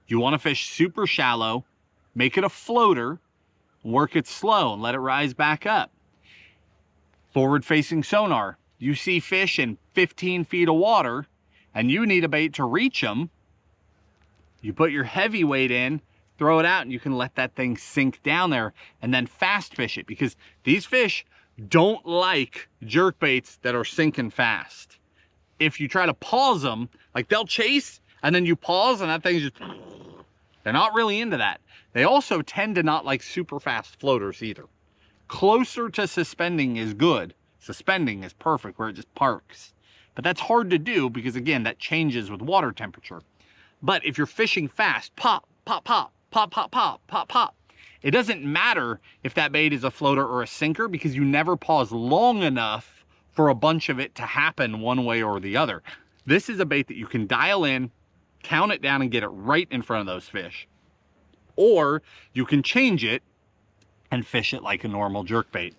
You want to fish super shallow, make it a floater, work it slow and let it rise back up. Forward facing sonar, you see fish in 15 feet of water and you need a bait to reach them. You put your heavy weight in, throw it out, and you can let that thing sink down there and then fast fish it, because these fish don't like jerkbaits that are sinking fast. If you try to pause them, like they'll chase and then you pause and that thing's just, they're not really into that. They also tend to not like super fast floaters either. Closer to suspending is good. Suspending is perfect where it just parks. But that's hard to do because, again, that changes with water temperature. But if you're fishing fast, pop, pop, pop, pop, pop, pop, pop, pop. It doesn't matter if that bait is a floater or a sinker, because you never pause long enough for a bunch of it to happen one way or the other. This is a bait that you can dial in, count it down, and get it right in front of those fish. Or you can change it and fish it like a normal jerkbait.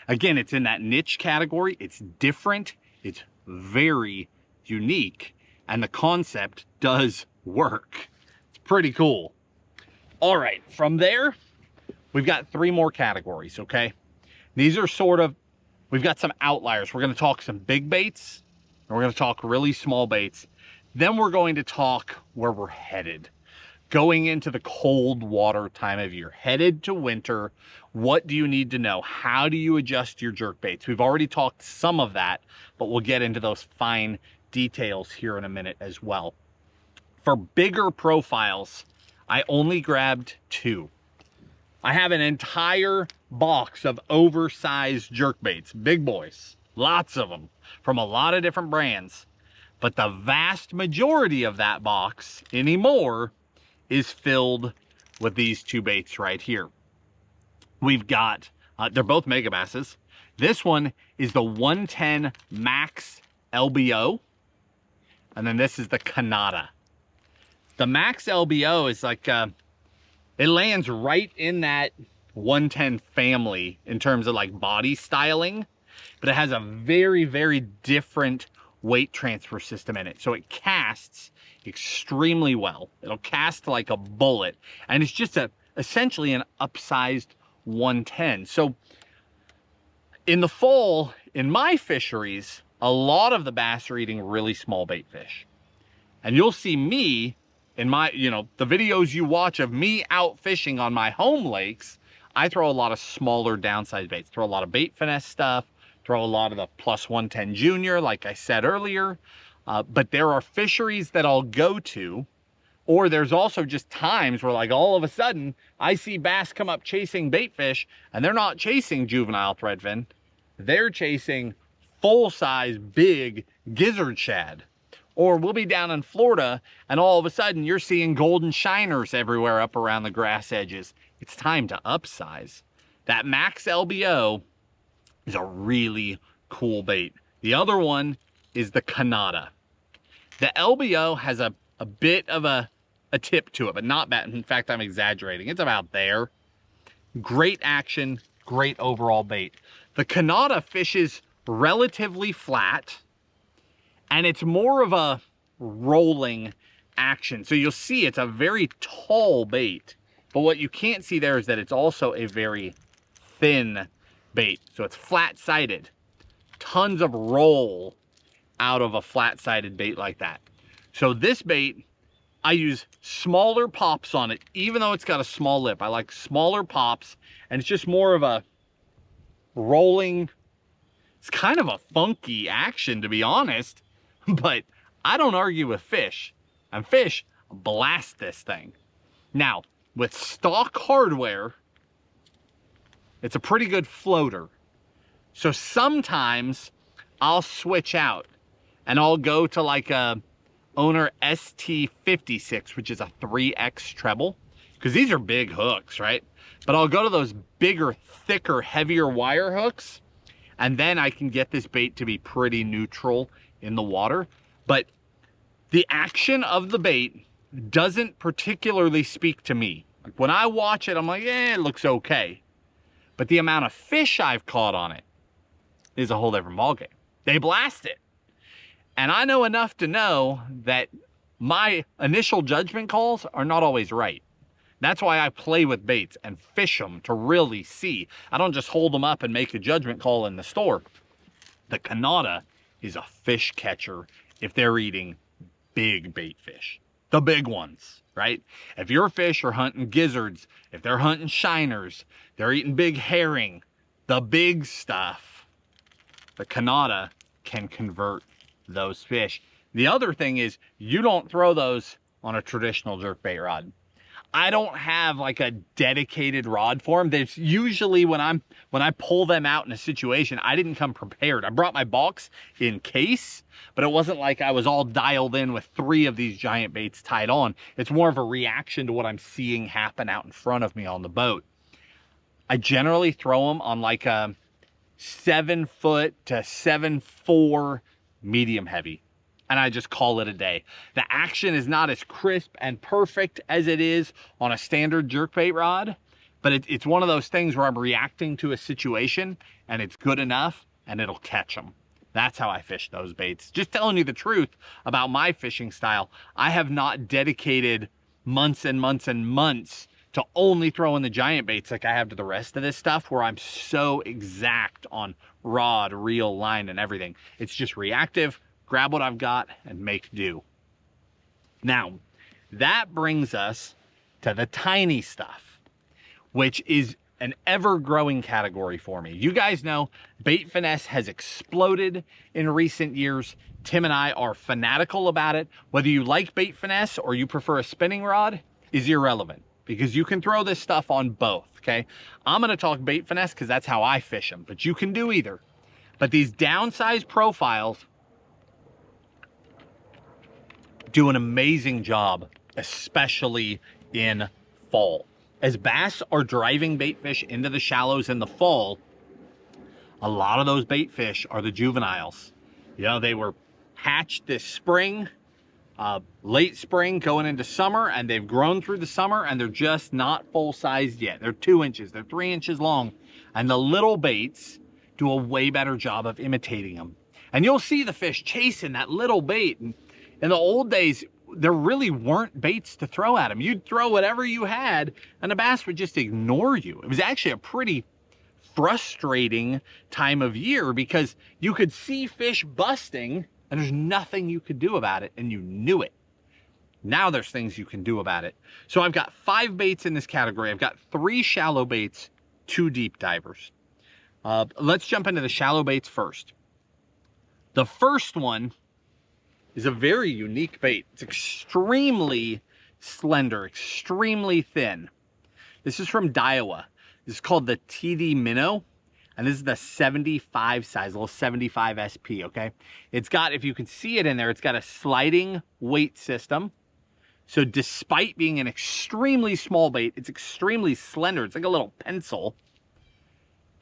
Again, it's in that niche category. It's different. It's very unique. And the concept does work. It's pretty cool. All right, from there, we've got 3 more categories, okay? These are sort of, we've got some outliers. We're gonna talk some big baits, and we're gonna talk really small baits. Then we're going to talk where we're headed. Going into the cold water time of year, headed to winter, what do you need to know? How do you adjust your jerkbaits? We've already talked some of that, but we'll get into those fine details here in a minute as well. For bigger profiles, I only grabbed 2. I have an entire box of oversized jerkbaits, big boys, lots of them from a lot of different brands. But the vast majority of that box anymore is filled with these 2 baits right here. We've got, they're both Megabasses. This one is the 110 Max LBO. And then this is the Canada. The Max LBO is like, it lands right in that 110 family in terms of like body styling, but it has a very, very different weight transfer system in it. So it casts extremely well. It'll cast like a bullet, and it's just essentially an upsized 110. So in the fall, in my fisheries, a lot of the bass are eating really small bait fish. And you'll see me in my, the videos you watch of me out fishing on my home lakes, I throw a lot of smaller downsized baits, throw a lot of bait finesse stuff, throw a lot of the plus 110 junior, like I said earlier. But there are fisheries that I'll go to, or there's also just times where like all of a sudden I see bass come up chasing bait fish, and they're not chasing juvenile threadfin. They're chasing full-size big gizzard shad. Or we'll be down in Florida and all of a sudden you're seeing golden shiners everywhere up around the grass edges. It's time to upsize. That Max LBO is a really cool bait. The other one is the Canada. The LBO has a bit of a tip to it, but not bad. In fact, I'm exaggerating. It's about there. Great action, great overall bait. The Canada fishes relatively flat, and it's more of a rolling action. So you'll see it's a very tall bait, but what you can't see there is that it's also a very thin bait. So it's flat-sided. Tons of roll out of a flat-sided bait like that. So this bait, I use smaller pops on it, even though it's got a small lip. I like smaller pops, and it's just more of a rolling, it's kind of a funky action, to be honest, but I don't argue with fish, and fish blast this thing. Now, with stock hardware, it's a pretty good floater. So sometimes I'll switch out and I'll go to like a Owner ST56, which is a 3X treble, because these are big hooks, right? But I'll go to those bigger, thicker, heavier wire hooks, and then I can get this bait to be pretty neutral in the water. But the action of the bait doesn't particularly speak to me. Like when I watch it, I'm like, it looks okay. But the amount of fish I've caught on it is a whole different ballgame. They blast it. And I know enough to know that my initial judgment calls are not always right. That's why I play with baits and fish them to really see. I don't just hold them up and make a judgment call in the store. The Canada is a fish catcher if they're eating big bait fish. The big ones, right? If your fish are hunting gizzards, if they're hunting shiners, they're eating big herring, the big stuff, the Canada can convert those fish. The other thing is you don't throw those on a traditional jerkbait rod. I don't have like a dedicated rod for them. There's usually when I pull them out in a situation, I didn't come prepared. I brought my box in case, but it wasn't like I was all dialed in with 3 of these giant baits tied on. It's more of a reaction to what I'm seeing happen out in front of me on the boat. I generally throw them on like a 7 foot to 7.4 medium heavy. And I just call it a day. The action is not as crisp and perfect as it is on a standard jerkbait rod, but it's one of those things where I'm reacting to a situation and it's good enough and it'll catch them. That's how I fish those baits. Just telling you the truth about my fishing style. I have not dedicated months and months and months to only throwing the giant baits like I have to the rest of this stuff, where I'm so exact on rod, reel, line, and everything. It's just reactive. Grab what I've got and make do. Now, that brings us to the tiny stuff, which is an ever-growing category for me. You guys know bait finesse has exploded in recent years. Tim and I are fanatical about it. Whether you like bait finesse or you prefer a spinning rod is irrelevant, because you can throw this stuff on both, okay? I'm gonna talk bait finesse because that's how I fish them, but you can do either. But these downsized profiles do an amazing job, especially in fall. As bass are driving bait fish into the shallows in the fall, a lot of those bait fish are the juveniles. You know, they were hatched this spring, late spring going into summer, and they've grown through the summer and they're just not full sized yet. They're 2 inches, they're 3 inches long. And the little baits do a way better job of imitating them. And you'll see the fish chasing that little bait. And in the old days, there really weren't baits to throw at them. You'd throw whatever you had and the bass would just ignore you. It was actually a pretty frustrating time of year because you could see fish busting and there's nothing you could do about it, and you knew it. Now there's things you can do about it. So I've got 5 baits in this category. I've got 3 shallow baits, 2 deep divers. Let's jump into the shallow baits first. The first one is a very unique bait. It's extremely slender, extremely thin. This is from Daiwa. This is called the TD Minnow, and this is the 75 size, little 75 SP, okay? It's got, if you can see it in there, it's got a sliding weight system. So despite being an extremely small bait, it's extremely slender. It's like a little pencil.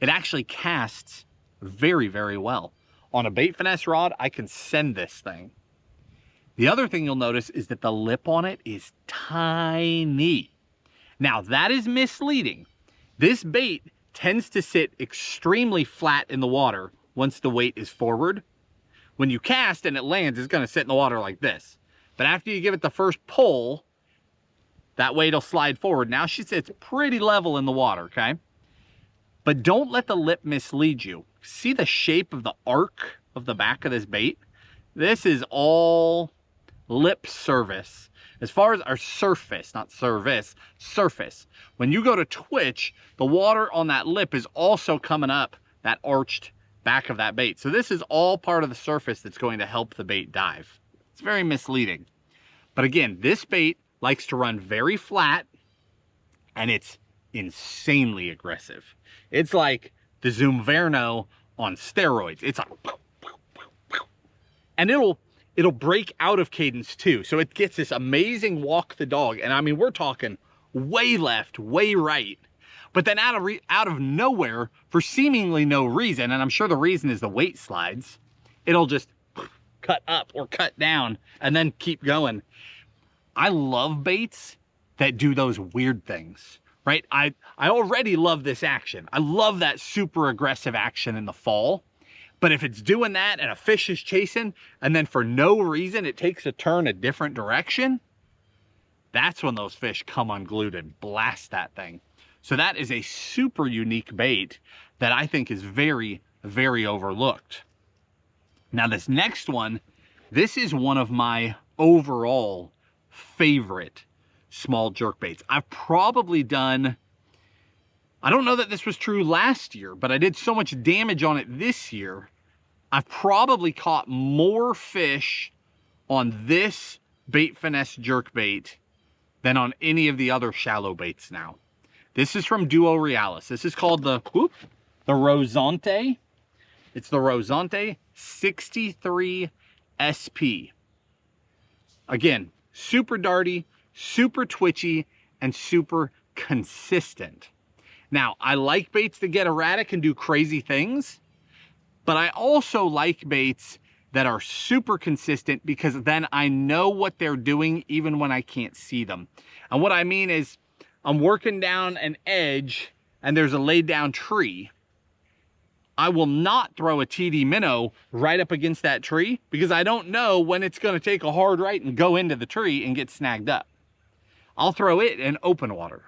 It actually casts very, very well. On a bait finesse rod, I can send this thing. The other thing you'll notice is that the lip on it is tiny. Now that is misleading. This bait tends to sit extremely flat in the water once the weight is forward. When you cast and it lands, it's gonna sit in the water like this. But after you give it the first pull, that weight will slide forward. Now she sits pretty level in the water, okay? But don't let the lip mislead you. See the shape of the arc of the back of this bait? This is all lip service. As far as our surface, not service, surface. When you go to twitch, the water on that lip is also coming up that arched back of that bait. So this is all part of the surface that's going to help the bait dive. It's very misleading. But again, this bait likes to run very flat and it's insanely aggressive. It's like the Zumverno on steroids. It's like, and it'll break out of cadence too. So it gets this amazing walk the dog. And I mean, we're talking way left, way right. But then out of nowhere, for seemingly no reason, and I'm sure the reason is the weight slides, it'll just cut up or cut down and then keep going. I love baits that do those weird things, right? I already love this action. I love that super aggressive action in the fall. But if it's doing that and a fish is chasing, and then for no reason it takes a turn a different direction, that's when those fish come unglued and blast that thing. So that is a super unique bait that I think is very, very overlooked. Now this next one, this is one of my overall favorite small jerkbaits. I've probably done, I don't know that this was true last year, but I did so much damage on it this year. I've probably caught more fish on this bait finesse jerkbait than on any of the other shallow baits now. This is from Duo Realis. This is called the Rosante. It's the Rosante 63 SP. Again, super darty, super twitchy, and super consistent. Now, I like baits that get erratic and do crazy things, but I also like baits that are super consistent because then I know what they're doing even when I can't see them. And what I mean is, I'm working down an edge and there's a laid down tree. I will not throw a TD minnow right up against that tree because I don't know when it's going to take a hard right and go into the tree and get snagged up. I'll throw it in open water.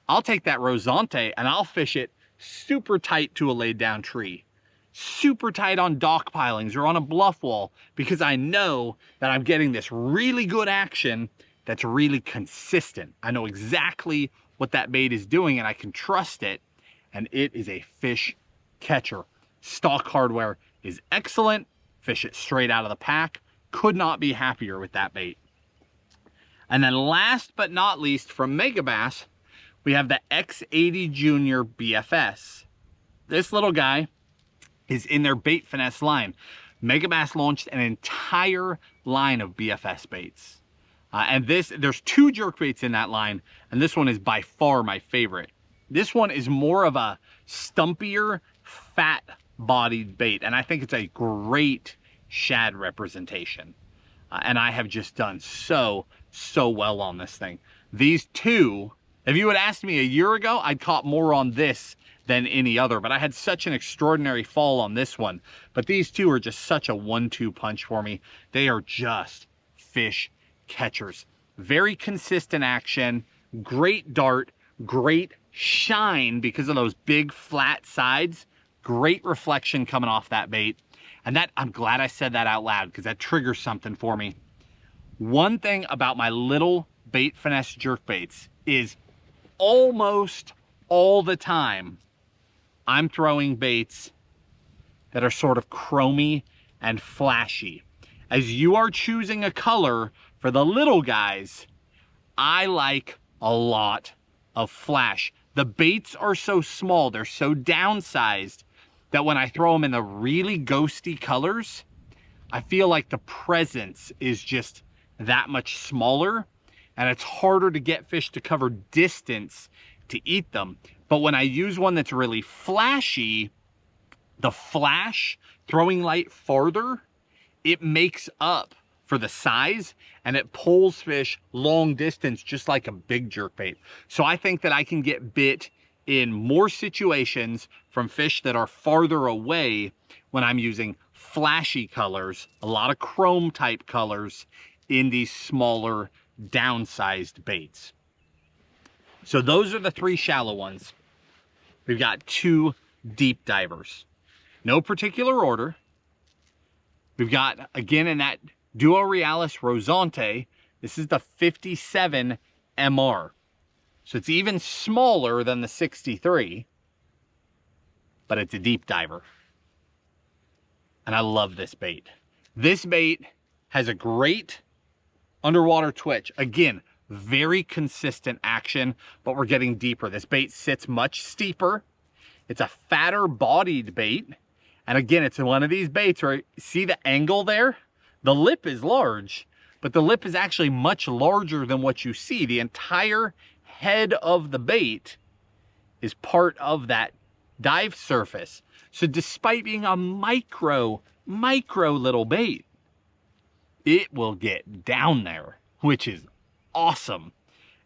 I'll take that Rosante and I'll fish it super tight to a laid down tree, super tight on dock pilings or on a bluff wall, because I know that I'm getting this really good action that's really consistent. I know exactly what that bait is doing and I can trust it, and it is a fish catcher. Stock hardware is excellent. Fish it straight out of the pack. Could not be happier with that bait. And then last but not least, from Megabass, we have the X80 Junior BFS. This little guy is in their bait finesse line. Megabass launched an entire line of BFS baits. And there's two jerkbaits in that line, and this one is by far my favorite. This one is more of a stumpier, fat-bodied bait, and I think it's a great shad representation. And I have just done so well on this thing. These two, if you had asked me a year ago, I'd caught more on this than any other, but I had such an extraordinary fall on this one. But these two are just such a 1-2 punch for me. They are just fish catchers. Very consistent action, great dart, great shine because of those big flat sides, great reflection coming off that bait. And that, I'm glad I said that out loud because that triggers something for me. One thing about my little bait finesse jerkbaits is almost all the time I'm throwing baits that are sort of chromy and flashy. As you are choosing a color for the little guys, I like a lot of flash. The baits are so small, they're so downsized, that when I throw them in the really ghosty colors, I feel like the presence is just that much smaller, and it's harder to get fish to cover distance to eat them. But when I use one that's really flashy, the flash, throwing light farther, it makes up for the size and it pulls fish long distance just like a big jerkbait. So I think that I can get bit in more situations from fish that are farther away when I'm using flashy colors, a lot of chrome type colors in these smaller downsized baits. So those are the three shallow ones. We've got two deep divers. No particular order. We've got, again, in that Duo Realis Rosante, this is the 57 MR. So it's even smaller than the 63, but it's a deep diver. And I love this bait. This bait has a great underwater twitch. Again, very consistent action, but we're getting deeper. This bait sits much steeper. It's a fatter bodied bait. And again, it's one of these baits where, see the angle there? The lip is large, but the lip is actually much larger than what you see. The entire head of the bait is part of that dive surface. So despite being a micro little bait, it will get down there, which is awesome.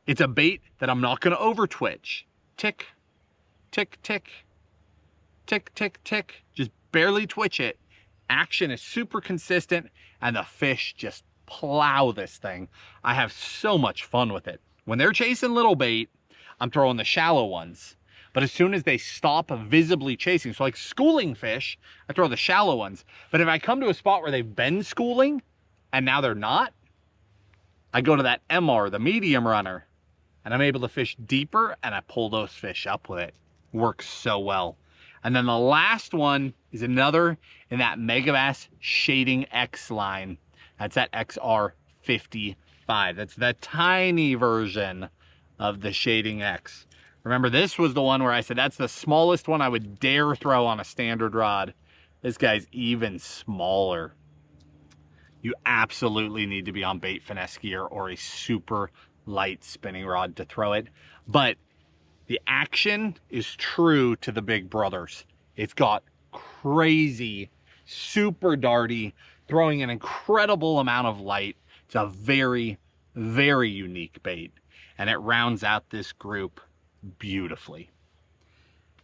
It's a bait that I'm not going to over twitch. Tick, tick, tick, tick, tick, tick. Just barely twitch it. Action is super consistent, and the fish just plow this thing. I have so much fun with it. When they're chasing little bait, I'm throwing the shallow ones. But as soon as they stop visibly chasing, so like schooling fish, I throw the shallow ones. But if I come to a spot where they've been schooling and now they're not, I go to that MR, the medium runner, and I'm able to fish deeper, and I pull those fish up with it. Works so well. And then the last one is another in that Megabass Shading X line. That's that XR55. That's the tiny version of the Shading X. Remember, this was the one where I said that's the smallest one I would dare throw on a standard rod. This guy's even smaller. You absolutely need to be on bait finesse gear or a super light spinning rod to throw it. But the action is true to the big brothers. It's got crazy, super darty, throwing an incredible amount of light. It's a very, very unique bait. And it rounds out this group beautifully.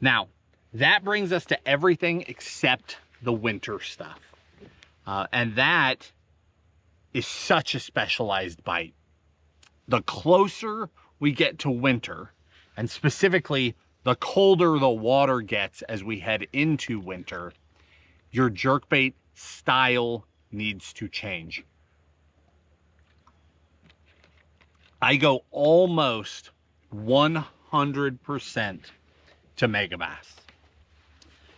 Now, that brings us to everything except the winter stuff. And that is such a specialized bite. The closer we get to winter, and specifically the colder the water gets as we head into winter, your jerkbait style needs to change. I go almost 100% to Megabass,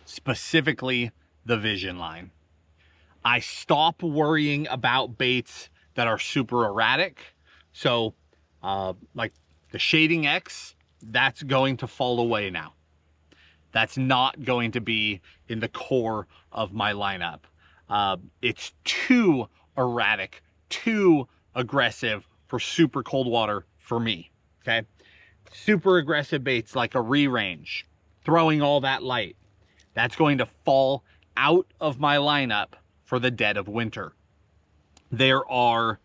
specifically the Vision line. I stop worrying about baits that are super erratic. So like the Shading X, that's going to fall away now. That's not going to be in the core of my lineup. It's too erratic, too aggressive for super cold water for me, okay? Super aggressive baits like a re-range, throwing all that light, that's going to fall out of my lineup for the dead of winter. There are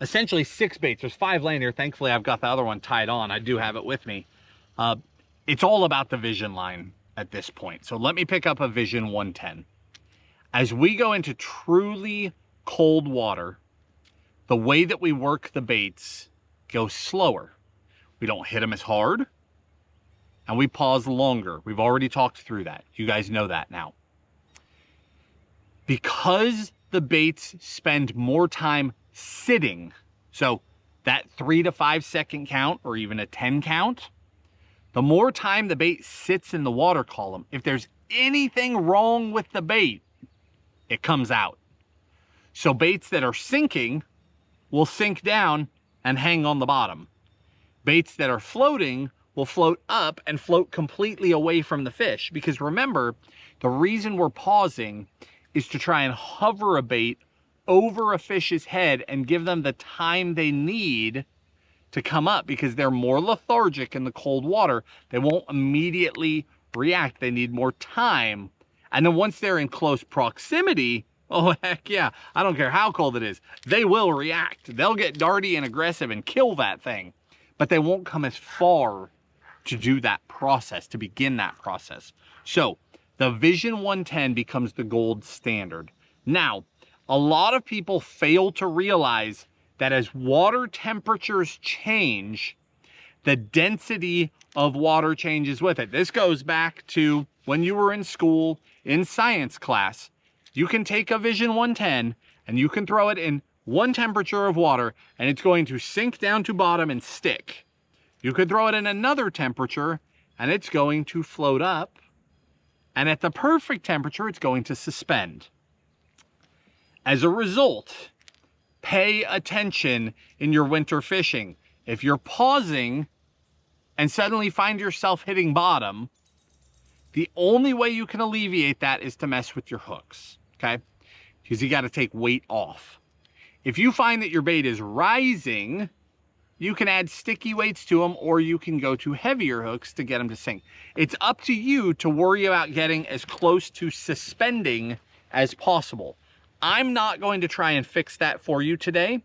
essentially 6 baits. There's 5 laying here. Thankfully, I've got the other one tied on. I do have it with me. It's all about the Vision line at this point. So let me pick up a Vision 110. As we go into truly cold water, the way that we work the baits goes slower. We don't hit them as hard, and we pause longer. We've already talked through that. You guys know that now. Because the baits spend more time sitting, so that 3 to 5 second count or even a 10 count, the more time the bait sits in the water column, if there's anything wrong with the bait, it comes out. So baits that are sinking will sink down and hang on the bottom. Baits that are floating will float up and float completely away from the fish. Because remember, the reason we're pausing is to try and hover a bait over a fish's head and give them the time they need to come up, because they're more lethargic in the cold water. They won't immediately react. They need more time. And then once they're in close proximity, oh heck yeah, I don't care how cold it is, they will react. They'll get darty and aggressive and kill that thing, but they won't come as far to do that process, to begin that process. So the Vision 110 becomes the gold standard. Now, a lot of people fail to realize that as water temperatures change, the density of water changes with it. This goes back to when you were in school, in science class. You can take a Vision 110 and you can throw it in one temperature of water and it's going to sink down to bottom and stick. You could throw it in another temperature and it's going to float up. And at the perfect temperature, it's going to suspend. As a result, pay attention in your winter fishing. If you're pausing and suddenly find yourself hitting bottom, the only way you can alleviate that is to mess with your hooks, okay? Because you got to take weight off. If you find that your bait is rising, you can add sticky weights to them, or you can go to heavier hooks to get them to sink. It's up to you to worry about getting as close to suspending as possible. I'm not going to try and fix that for you today.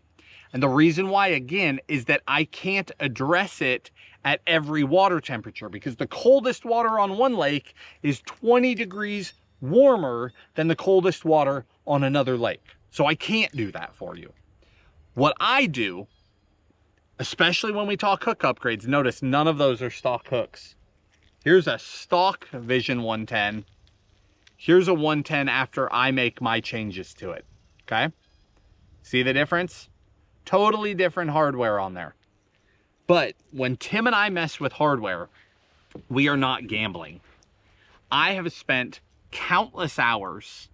And the reason why, again, is that I can't address it at every water temperature, because the coldest water on one lake is 20 degrees warmer than the coldest water on another lake. So I can't do that for you. What I do, especially when we talk hook upgrades, notice none of those are stock hooks. Here's a stock Vision 110. Here's a 110 after I make my changes to it, okay? See the difference? Totally different hardware on there. But when Tim and I mess with hardware, we are not gambling. I have spent countless hours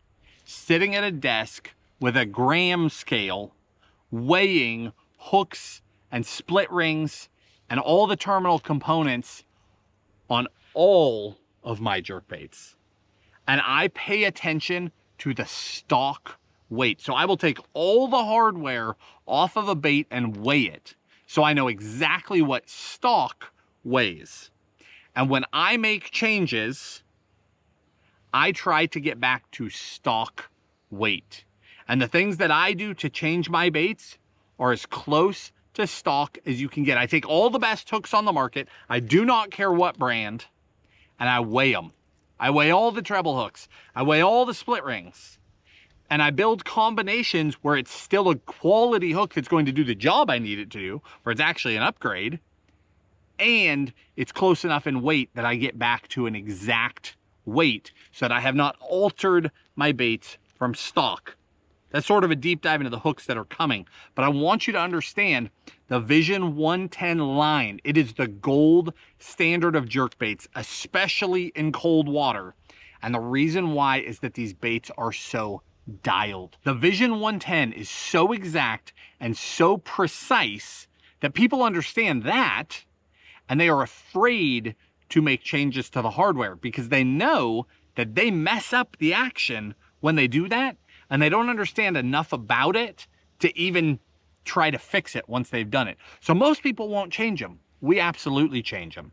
sitting at a desk with a gram scale, weighing hooks and split rings and all the terminal components on all of my jerkbaits. And I pay attention to the stock weight. So I will take all the hardware off of a bait and weigh it, so I know exactly what stock weighs. And when I make changes, I try to get back to stock weight. And the things that I do to change my baits are as close to stock as you can get. I take all the best hooks on the market, I do not care what brand, and I weigh them. I weigh all the treble hooks, I weigh all the split rings, and I build combinations where it's still a quality hook that's going to do the job I need it to do, where it's actually an upgrade, and it's close enough in weight that I get back to an exact weight so that I have not altered my baits from stock. That's sort of a deep dive into the hooks that are coming, but I want you to understand the Vision 110 line. It is the gold standard of jerkbaits, especially in cold water. And the reason why is that these baits are so dialed. The Vision 110 is so exact and so precise that people understand that, and they are afraid to make changes to the hardware because they know that they mess up the action when they do that, and they don't understand enough about it to even try to fix it once they've done it. So most people won't change them. We absolutely change them.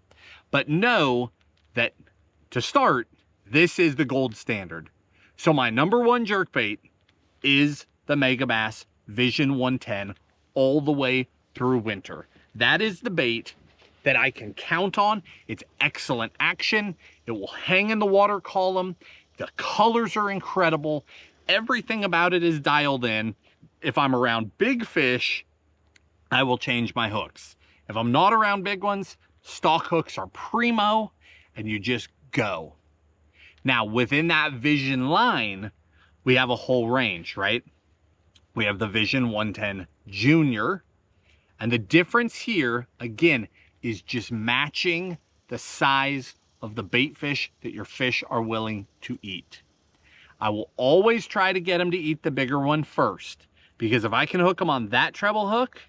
But know that to start, this is the gold standard. So my #1 jerkbait is the Megabass Vision 110 all the way through winter. That is the bait that I can count on. It's excellent action. It will hang in the water column. The colors are incredible. Everything about it is dialed in. If I'm around big fish, I will change my hooks. If I'm not around big ones, stock hooks are primo, and you just go. Now, within that Vision line, we have a whole range, right? We have the Vision 110 Junior, and the difference here, again, is just matching the size of the bait fish that your fish are willing to eat. I will always try to get them to eat the bigger one first, because if I can hook them on that treble hook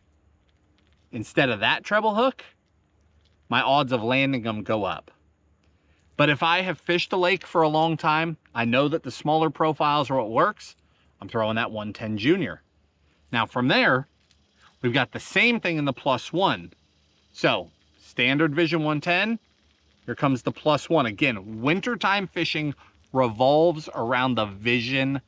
instead of that treble hook, my odds of landing them go up. But if I have fished a lake for a long time, I know that the smaller profiles are what works. I'm throwing that 110 Junior. Now from there, we've got the same thing in the +1. So standard Vision 110, here comes the +1. Again, wintertime fishing revolves around the Vision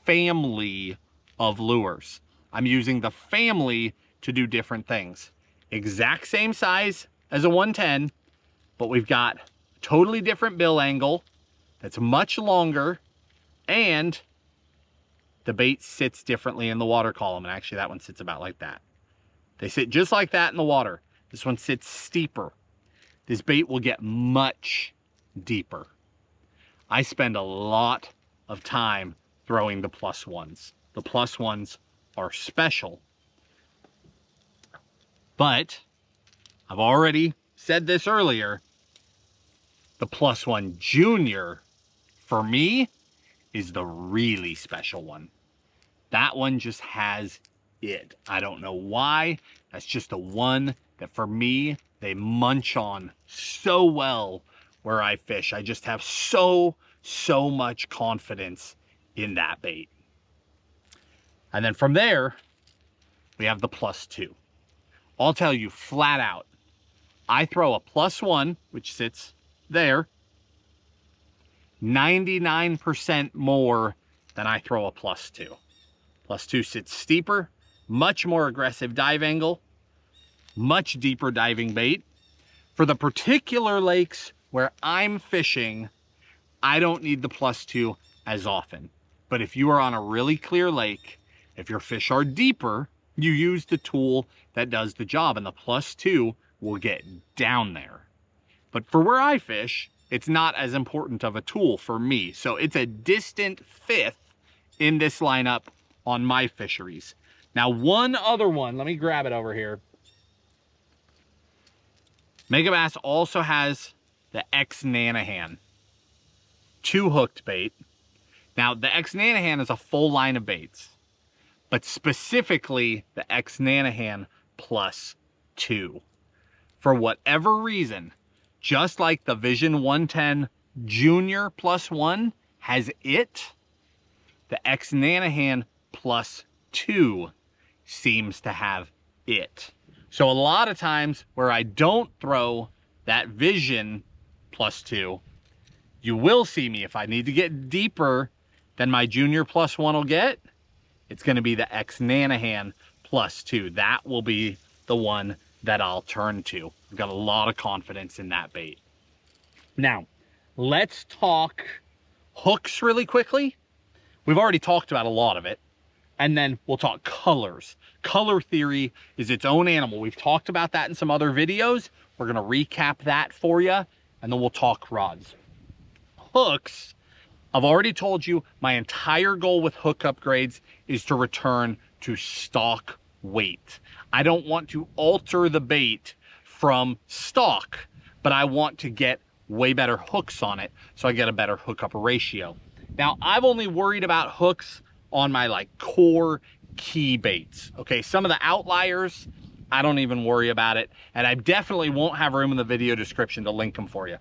family of lures. I'm using the family to do different things. Exact same size as a 110, but we've got totally different bill angle that's much longer, and the bait sits differently in the water column. And actually that one sits about like that. They sit just like that in the water. This one sits steeper. This bait will get much deeper. I spend a lot of time throwing the +1s. The +1s are special. But I've already said this earlier, the +1 Junior, for me, is the really special one. That one just has it. I don't know why. That's just the one that for me, they munch on so well where I fish. I just have so much confidence in that bait. And then from there, we have the +2. I'll tell you flat out, I throw a +1, which sits there, 99% more than I throw a +2. +2 sits steeper, much more aggressive dive angle, much deeper diving bait. For the particular lakes where I'm fishing, I don't need the +2 as often. But if you are on a really clear lake, if your fish are deeper, you use the tool that does the job, and the +2 will get down there. But for where I fish, it's not as important of a tool for me. So it's a distant 5th in this lineup on my fisheries. Now, one other one, let me grab it over here. Megabass also has the X Nanahan 2-hooked bait. Now, the X Nanahan is a full line of baits, but specifically the X Nanahan +2. For whatever reason, just like the Vision 110 Junior +1 has it, the X Nanahan +2 seems to have it. So a lot of times where I don't throw that Vision +2, you will see me, if I need to get deeper than my Junior +1 will get, it's going to be the X Nanahan +2. That will be the one that I'll turn to. I've got a lot of confidence in that bait. Now, let's talk hooks really quickly. We've already talked about a lot of it. And then we'll talk colors. Color theory is its own animal. We've talked about that in some other videos. We're going to recap that for you, and then we'll talk rods. Hooks, I've already told you my entire goal with hook upgrades is to return to stock weight. I don't want to alter the bait from stock, but I want to get way better hooks on it so I get a better hookup ratio. Now, I've only worried about hooks on my like core key baits. Okay, some of the outliers, I don't even worry about it. And I definitely won't have room in the video description to link them for you.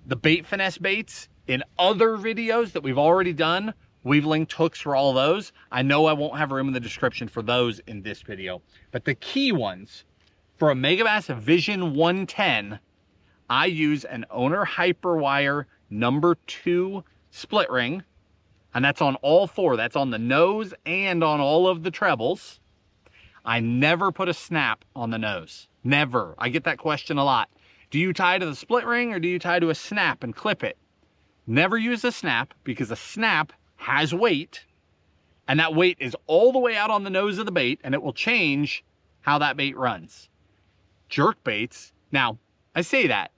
The bait finesse baits in other videos that we've already done, we've linked hooks for all those. I know I won't have room in the description for those in this video. But the key ones, for a Megabass Vision 110, I use an Owner Hyperwire #2 split ring. And that's on all 4. That's on the nose and on all of the trebles. I never put a snap on the nose. Never. I get that question a lot. Do you tie to the split ring or do you tie to a snap and clip it? Never use a snap, because a snap has weight, and that weight is all the way out on the nose of the bait, and it will change how that bait runs. Jerk baits, now I say that,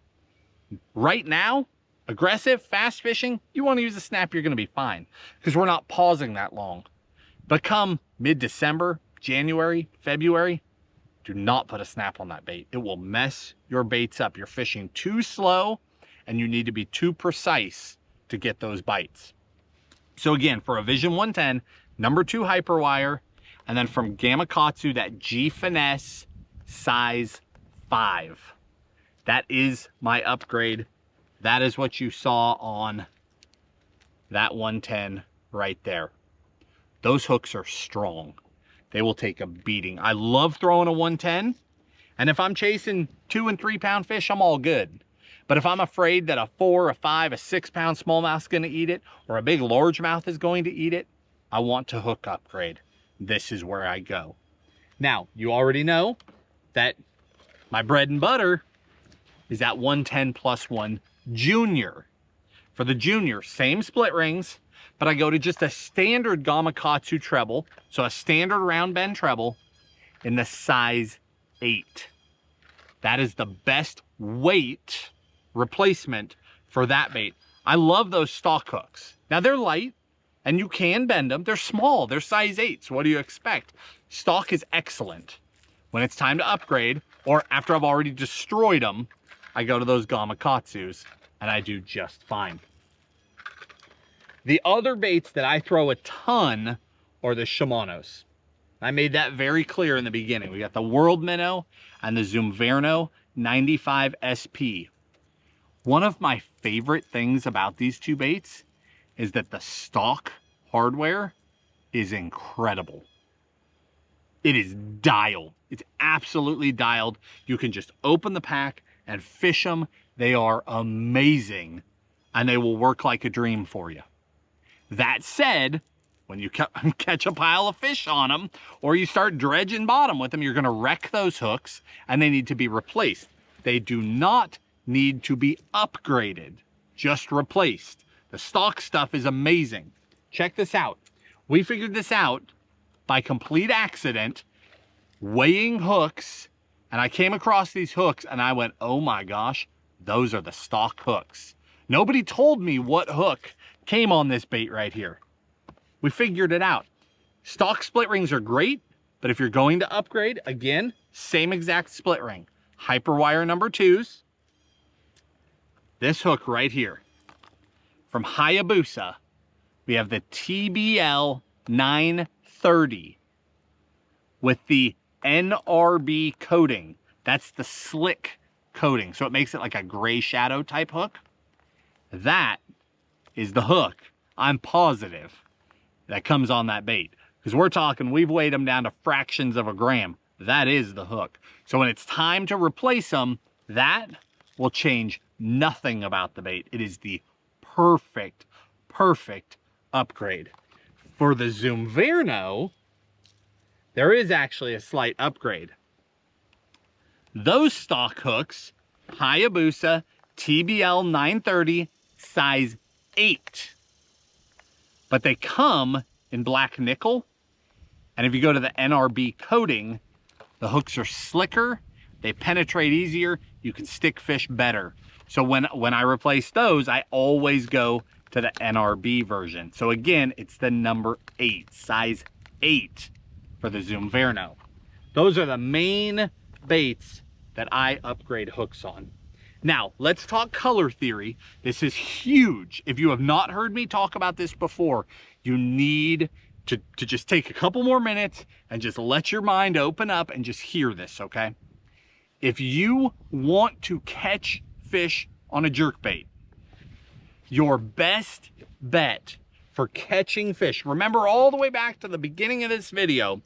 right now, aggressive, fast fishing, you want to use a snap, you're going to be fine, because we're not pausing that long. But come mid-December, January, February, do not put a snap on that bait. It will mess your baits up. You're fishing too slow, and you need to be too precise to get those bites. So again, for a Vision 110, #2 Hyperwire, and then from Gamakatsu, that G Finesse size 5. That is my upgrade. That is what you saw on that 110 right there. Those hooks are strong. They will take a beating. I love throwing a 110, and if I'm chasing 2 and 3 pound fish, I'm all good. But if I'm afraid that a 4, a 5, a 6 pound smallmouth is going to eat it, or a big largemouth is going to eat it, I want to hook upgrade. This is where I go. Now, you already know that my bread and butter is that 110 +1 Junior. For the Junior, same split rings, but I go to just a standard Gamakatsu treble, so a standard round bend treble in the size 8. That is the best weight replacement for that bait. I love those stock hooks. Now, they're light and you can bend them. They're small, they're size 8, so what do you expect? Stock is excellent. When it's time to upgrade, or after I've already destroyed them, I go to those Gamakatsus and I do just fine. The other baits that I throw a ton are the Shimanos. I made that very clear in the beginning. We got the World Minnow and the Zumverno 95 SP. One of my favorite things about these two baits is that the stock hardware is incredible. It is dialed. It's absolutely dialed. You can just open the pack and fish them. They are amazing, and they will work like a dream for you. That said, when you catch a pile of fish on them, or you start dredging bottom with them, you're gonna wreck those hooks, and they need to be replaced. They do not need to be upgraded, just replaced. The stock stuff is amazing. Check this out. We figured this out by complete accident, weighing hooks, and I came across these hooks and I went, oh my gosh, those are the stock hooks. Nobody told me what hook came on this bait right here. We figured it out. Stock split rings are great, but if you're going to upgrade, again, same exact split ring. Hyperwire number 2s. This hook right here. From Hayabusa, we have the TBL 930 with the NRB coating. That's the slick coating, so it makes it like a gray shadow type hook. That is the hook, I'm positive, that comes on that bait. Because we're talking, we've weighed them down to fractions of a gram. That is the hook. So when it's time to replace them, that will change nothing about the bait. It is the perfect upgrade. For the Zoomverno, there is actually a slight upgrade. Those stock hooks, Hayabusa TBL 930, size 8. But they come in black nickel. And if you go to the NRB coating, the hooks are slicker, they penetrate easier, you can stick fish better. So when I replace those, I always go to the NRB version. So again, it's the number 8, size 8 for the Zoomverno. Those are the main baits that I upgrade hooks on. Now, let's talk color theory. This is huge. If you have not heard me talk about this before, you need to just take a couple more minutes and just let your mind open up and just hear this, okay? If you want to catch fish on a jerkbait, your best bet for catching fish, remember all the way back to the beginning of this video,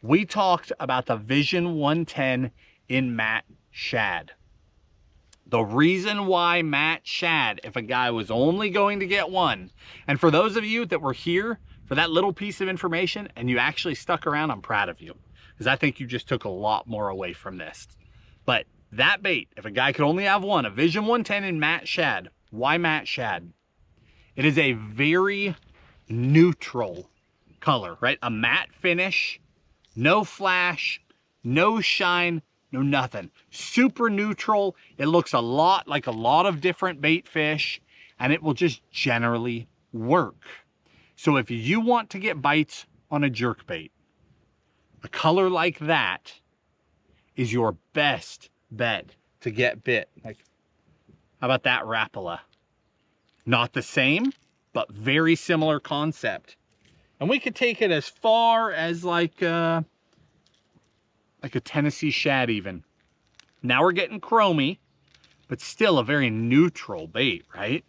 we talked about the Vision 110 in matte shad. The reason why matte shad, if a guy was only going to get one, and for those of you that were here for that little piece of information and you actually stuck around, I'm proud of you, because I think you just took a lot more away from this. But that bait, if a guy could only have one, a Vision 110 in matte shad. Why matte shad? It is a very neutral color, right? A matte finish, no flash, no shine, no nothing. Super neutral. It looks a lot like a lot of different bait fish, and it will just generally work. So if you want to get bites on a jerkbait, a color like that is your best bet to get bit. Like, how about that Rapala? Not the same, but very similar concept. And we could take it as far as like a Tennessee shad even. Now we're getting chromy, but still a very neutral bait, right?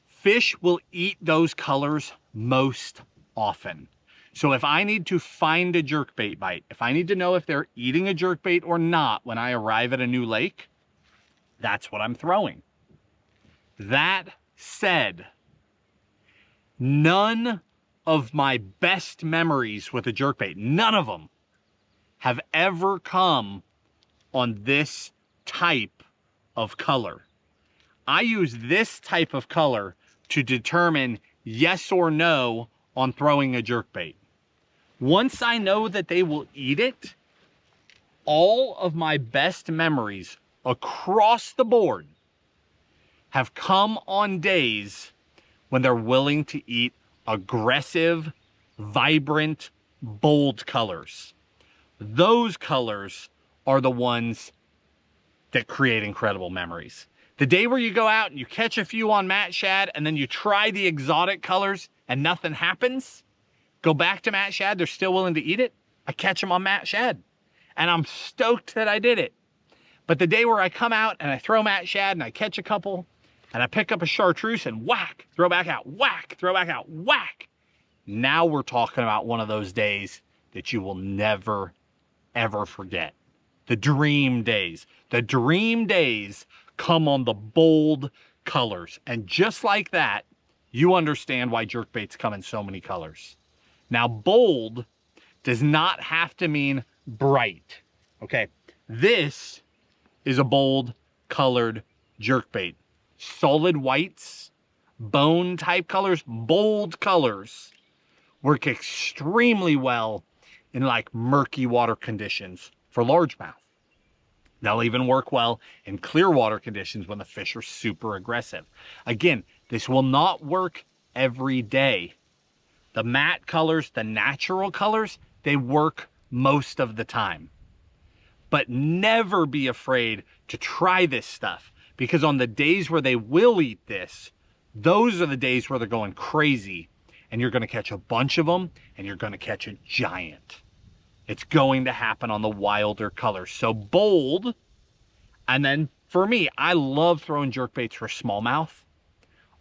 Fish will eat those colors most often. So if I need to find a jerkbait bite, if I need to know if they're eating a jerkbait or not when I arrive at a new lake, that's what I'm throwing. That said, none of my best memories with a jerkbait, none of them, have ever come on this type of color. I use this type of color to determine yes or no on throwing a jerkbait. Once I know that they will eat it, all of my best memories across the board have come on days when they're willing to eat aggressive, vibrant, bold colors. Those colors are the ones that create incredible memories. The day where you go out and you catch a few on matte shad and then you try the exotic colors and nothing happens, go back to matte shad, they're still willing to eat it, I catch them on matte shad. And I'm stoked that I did it. But the day where I come out and I throw matte shad and I catch a couple and I pick up a chartreuse and whack, throw back out, whack, throw back out, whack. Now we're talking about one of those days that you will never, ever forget. The dream days. The dream days come on the bold colors. And just like that, you understand why jerkbaits come in so many colors. Now, bold does not have to mean bright. Okay, this is a bold colored jerkbait. Solid whites, bone type colors, bold colors, work extremely well in like murky water conditions for largemouth. They'll even work well in clear water conditions when the fish are super aggressive. Again, this will not work every day. The matte colors, the natural colors, they work most of the time. But never be afraid to try this stuff, because on the days where they will eat this, those are the days where they're going crazy, and you're going to catch a bunch of them, and you're going to catch a giant. It's going to happen on the wilder colors. So bold. And then for me, I love throwing jerkbaits for smallmouth.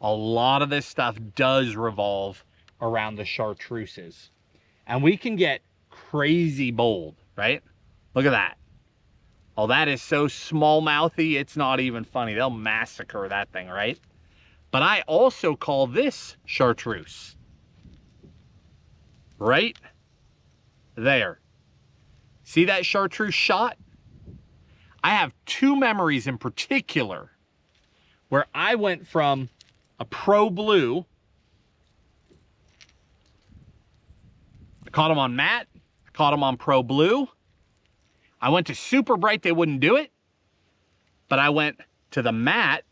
A lot of this stuff does revolve around the chartreuses. And we can get crazy bold, right? Look at that. Oh, that is so smallmouthy, it's not even funny. They'll massacre that thing, right? But I also call this chartreuse. Right there. See that chartreuse shot? I have two memories in particular where I went from a pro blue, I caught them on matte, I caught them on pro blue. I went to super bright, they wouldn't do it. But I went to the matte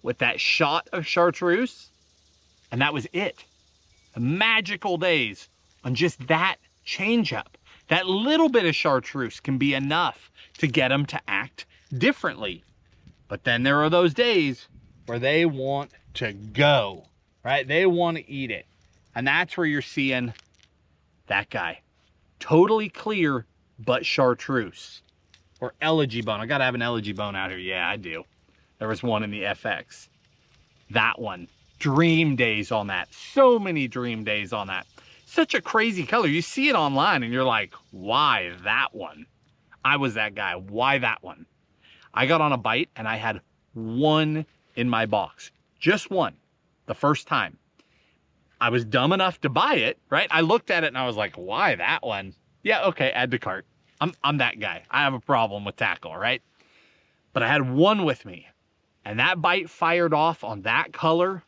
with that shot of chartreuse, and that was it. The magical days on just that change up. That little bit of chartreuse can be enough to get them to act differently. But then there are those days where they want to go, right? They want to eat it. And that's where you're seeing that guy. Totally clear, but chartreuse. Or elegy bone. I gotta have an elegy bone out here. Yeah, I do. There was one in the FX. That one. Dream days on that. So many dream days on that. Such a crazy color. You see it online and you're like, why that one? I was that guy. Why that one? I got on a bite and I had one in my box. Just one. The first time. I was dumb enough to buy it, right? I looked at it and I was like, why that one? Yeah, okay, add to cart. I'm that guy. I have a problem with tackle, right? But I had one with me. And that bite fired off on that color.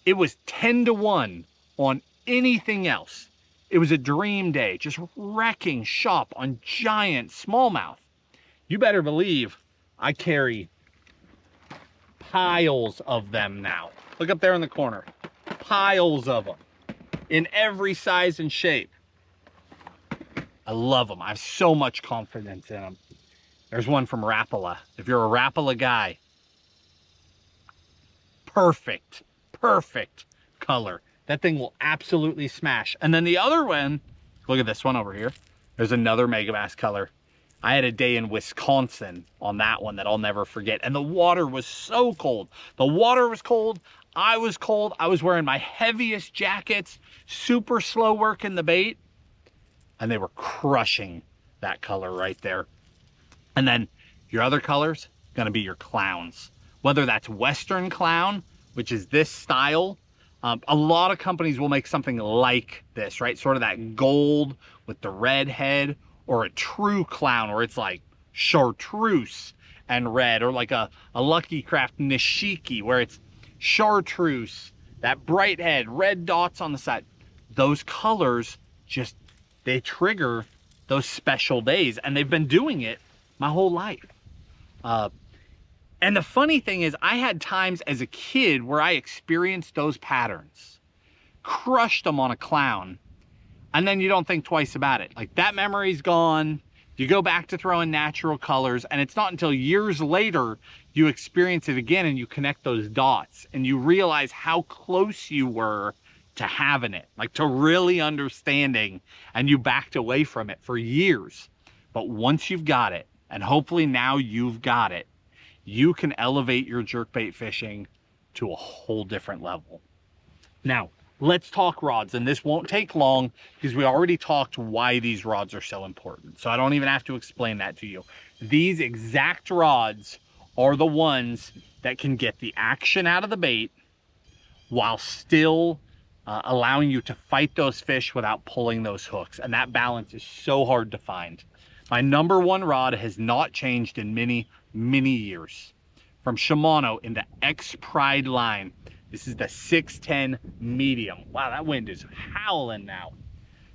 It was 10-1 on anything else. It was a dream day, just wrecking shop on giant smallmouth. You better believe I carry piles of them now. Look up there in the corner. Piles of them in every size and shape. I love them. I have so much confidence in them. There's one from Rapala. If you're a Rapala guy, perfect, perfect color. That thing will absolutely smash. And then the other one, look at this one over here. There's another megabass color. I had a day in Wisconsin on that one that I'll never forget. And the water was so cold. The water was cold. I was cold. I was wearing my heaviest jackets, super slow working the bait. And they were crushing that color right there. And then your other colors, gonna be your clowns. Whether that's Western clown, which is this style. A lot of companies will make something like this, right? Sort of that gold with the red head, or a true clown where it's like chartreuse and red, or like a Lucky Craft Nishiki where it's chartreuse, that bright head, red dots on the side. Those colors just, they trigger those special days, and they've been doing it my whole life. And the funny thing is, I had times as a kid where I experienced those patterns, crushed them on a clown, and then you don't think twice about it. Like, that memory's gone. You go back to throwing natural colors, and it's not until years later you experience it again and you connect those dots and you realize how close you were to having it, like to really understanding, and you backed away from it for years. But once you've got it, and hopefully now you've got it, you can elevate your jerkbait fishing to a whole different level. Now, let's talk rods, and this won't take long because we already talked why these rods are so important. So I don't even have to explain that to you. These exact rods are the ones that can get the action out of the bait while still allowing you to fight those fish without pulling those hooks. And that balance is so hard to find. My #1 rod has not changed in many, many years. from Shimano in the X Pride line. This is the 610 medium. Wow, that wind is howling now.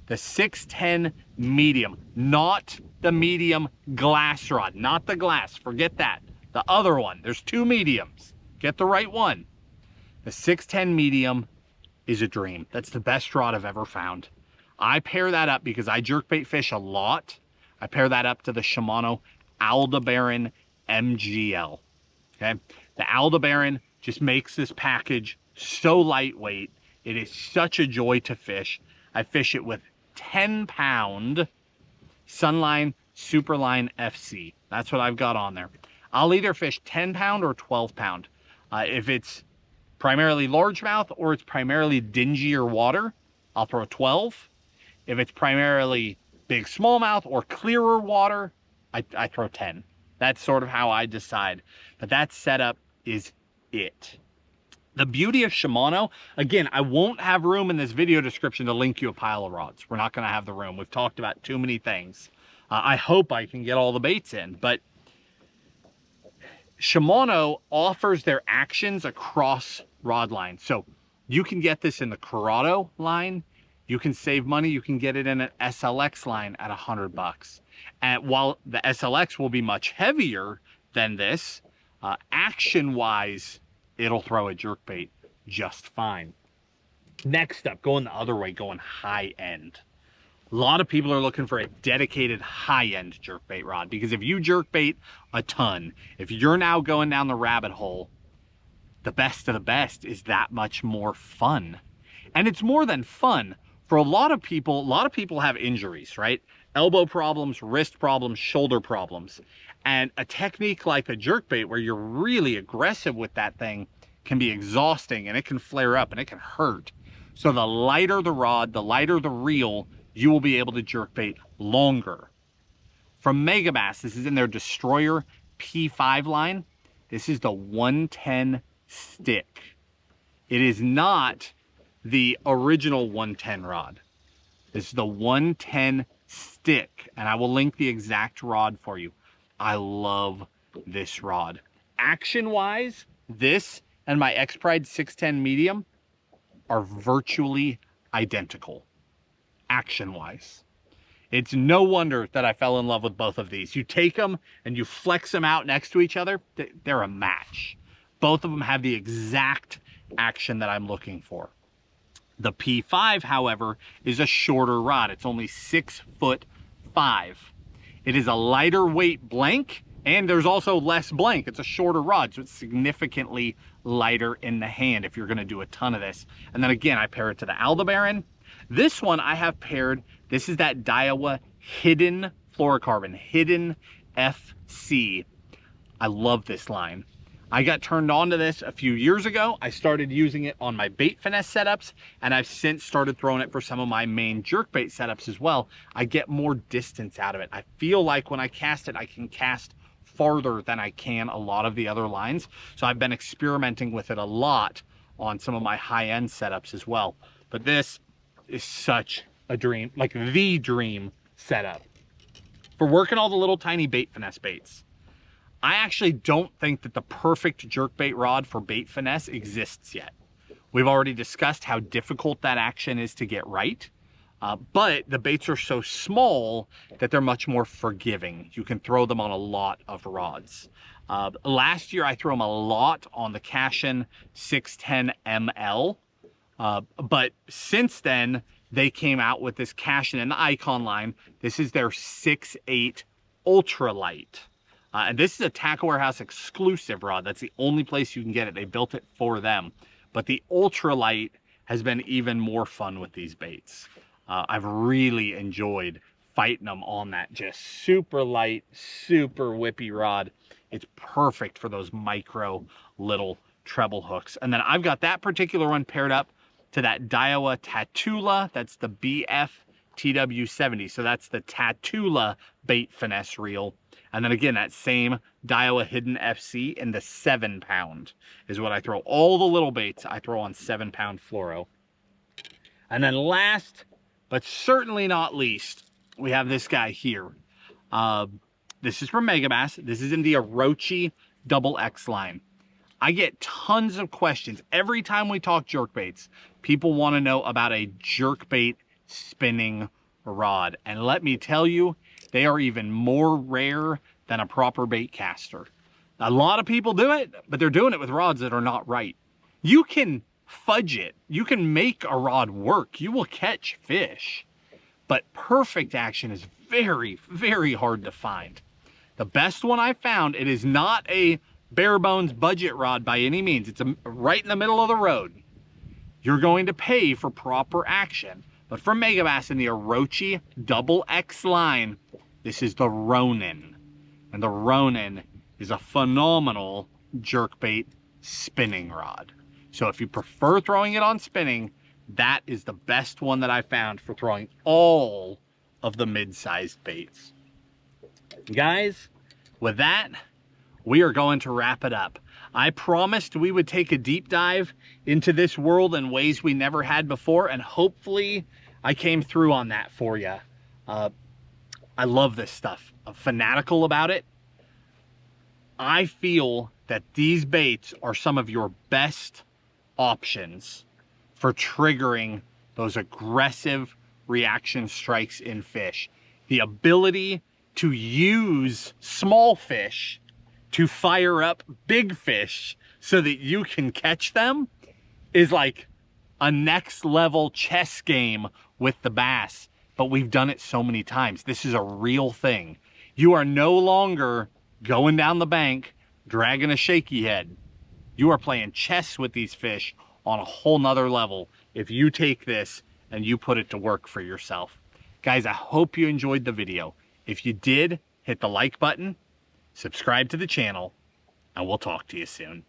The 610 medium, not the medium glass rod, not the glass, forget that. The other one, there's two mediums, get the right one. The 610 medium is a dream. That's the best rod I've ever found. I pair that up because I jerkbait fish a lot. I pair that up to the Shimano Aldebaran MGL, okay? The Aldebaran just makes this package so lightweight. It is such a joy to fish. I fish it with 10-pound Sunline Superline FC. That's what I've got on there. I'll either fish 10-pound or 12-pound. If it's primarily largemouth or it's primarily dingier water, I'll throw 12. If it's primarily big smallmouth or clearer water, I throw 10. That's sort of how I decide. But that setup is it. The beauty of Shimano, again, I won't have room in this video description to link you a pile of rods. We're not going to have the room. We've talked about too many things. I hope I can get all the baits in, but Shimano offers their actions across rod lines. So you can get this in the Corrado line. You can save money. You can get it in an SLX line at $100. And while the SLX will be much heavier than this, action-wise, it'll throw a jerkbait just fine. Next up, going the other way, going high end. A lot of people are looking for a dedicated high-end jerkbait rod, because if you jerkbait a ton, if you're now going down the rabbit hole, the best of the best is that much more fun. And it's more than fun. For a lot of people have injuries, right? Elbow problems, wrist problems, shoulder problems. And a technique like a jerkbait where you're really aggressive with that thing can be exhausting, and it can flare up and it can hurt. So the lighter the rod, the lighter the reel, you will be able to jerkbait longer. From Megabass, this is in their Destroyer P5 line. This is the 110 stick. It is not the original 110 rod. This is the 110 stick, and I will link the exact rod for you. I love this rod. Action-wise, this and my X Pride 610 medium are virtually identical, action-wise. It's no wonder that I fell in love with both of these. You take them and you flex them out next to each other, they're a match. Both of them have the exact action that I'm looking for. The P5, however, is a shorter rod. It's only 6'5". It is a lighter weight blank, and there's also less blank. It's a shorter rod, so it's significantly lighter in the hand if you're gonna do a ton of this. And then again, I pair it to the Aldebaran. This one I have paired, this is that Daiwa Hidden Fluorocarbon, Hidden FC. I love this line. I got turned on to this a few years ago. I started using it on my bait finesse setups, and I've since started throwing it for some of my main jerkbait setups as well. I get more distance out of it. I feel like when I cast it, I can cast farther than I can a lot of the other lines. So I've been experimenting with it a lot on some of my high-end setups as well. But this is such a dream, like the dream setup for working all the little tiny bait finesse baits. I actually don't think that the perfect jerkbait rod for bait finesse exists yet. We've already discussed how difficult that action is to get right, but the baits are so small that they're much more forgiving. You can throw them on a lot of rods. Last year, I threw them a lot on the Cashin 610 ML, but since then, they came out with this Cashin and the Icon line. This is their 6'8" ultralight. And this is a Tackle Warehouse exclusive rod. That's the only place you can get it. They built it for them. But the ultralight has been even more fun with these baits. I've really enjoyed fighting them on that just super light, super whippy rod. It's perfect for those micro little treble hooks. And then I've got that particular one paired up to that Daiwa Tatula. That's the BF TW70. So that's the Tatula bait finesse reel. And then again, that same Daiwa Hidden FC in the 7-pound is what I throw. All the little baits I throw on 7-pound fluoro. And then last, but certainly not least, we have this guy here. This is from Megabass. This is in the Orochi double X line. I get tons of questions. Every time we talk jerkbaits, people want to know about a jerkbait spinning rod. And let me tell you, they are even more rare than a proper bait caster. A lot of people do it, but they're doing it with rods that are not right. You can fudge it. You can make a rod work. You will catch fish. But perfect action is very, very hard to find. The best one I found, it is not a bare bones budget rod by any means. It's right in the middle of the road. You're going to pay for proper action. But from Megabass in the Orochi double X line, this is the Ronin. And the Ronin is a phenomenal jerkbait spinning rod. So if you prefer throwing it on spinning, that is the best one that I found for throwing all of the mid-sized baits. Guys, with that, we are going to wrap it up. I promised we would take a deep dive into this world in ways we never had before, and hopefully I came through on that for you. I love this stuff. I'm fanatical about it. I feel that these baits are some of your best options for triggering those aggressive reaction strikes in fish. The ability to use small fish to fire up big fish so that you can catch them is like a next level chess game with the bass. But we've done it so many times. This is a real thing. You are no longer going down the bank, dragging a shaky head. You are playing chess with these fish on a whole nother level if you take this and you put it to work for yourself. Guys, I hope you enjoyed the video. If you did, hit the like button, subscribe to the channel, and we'll talk to you soon.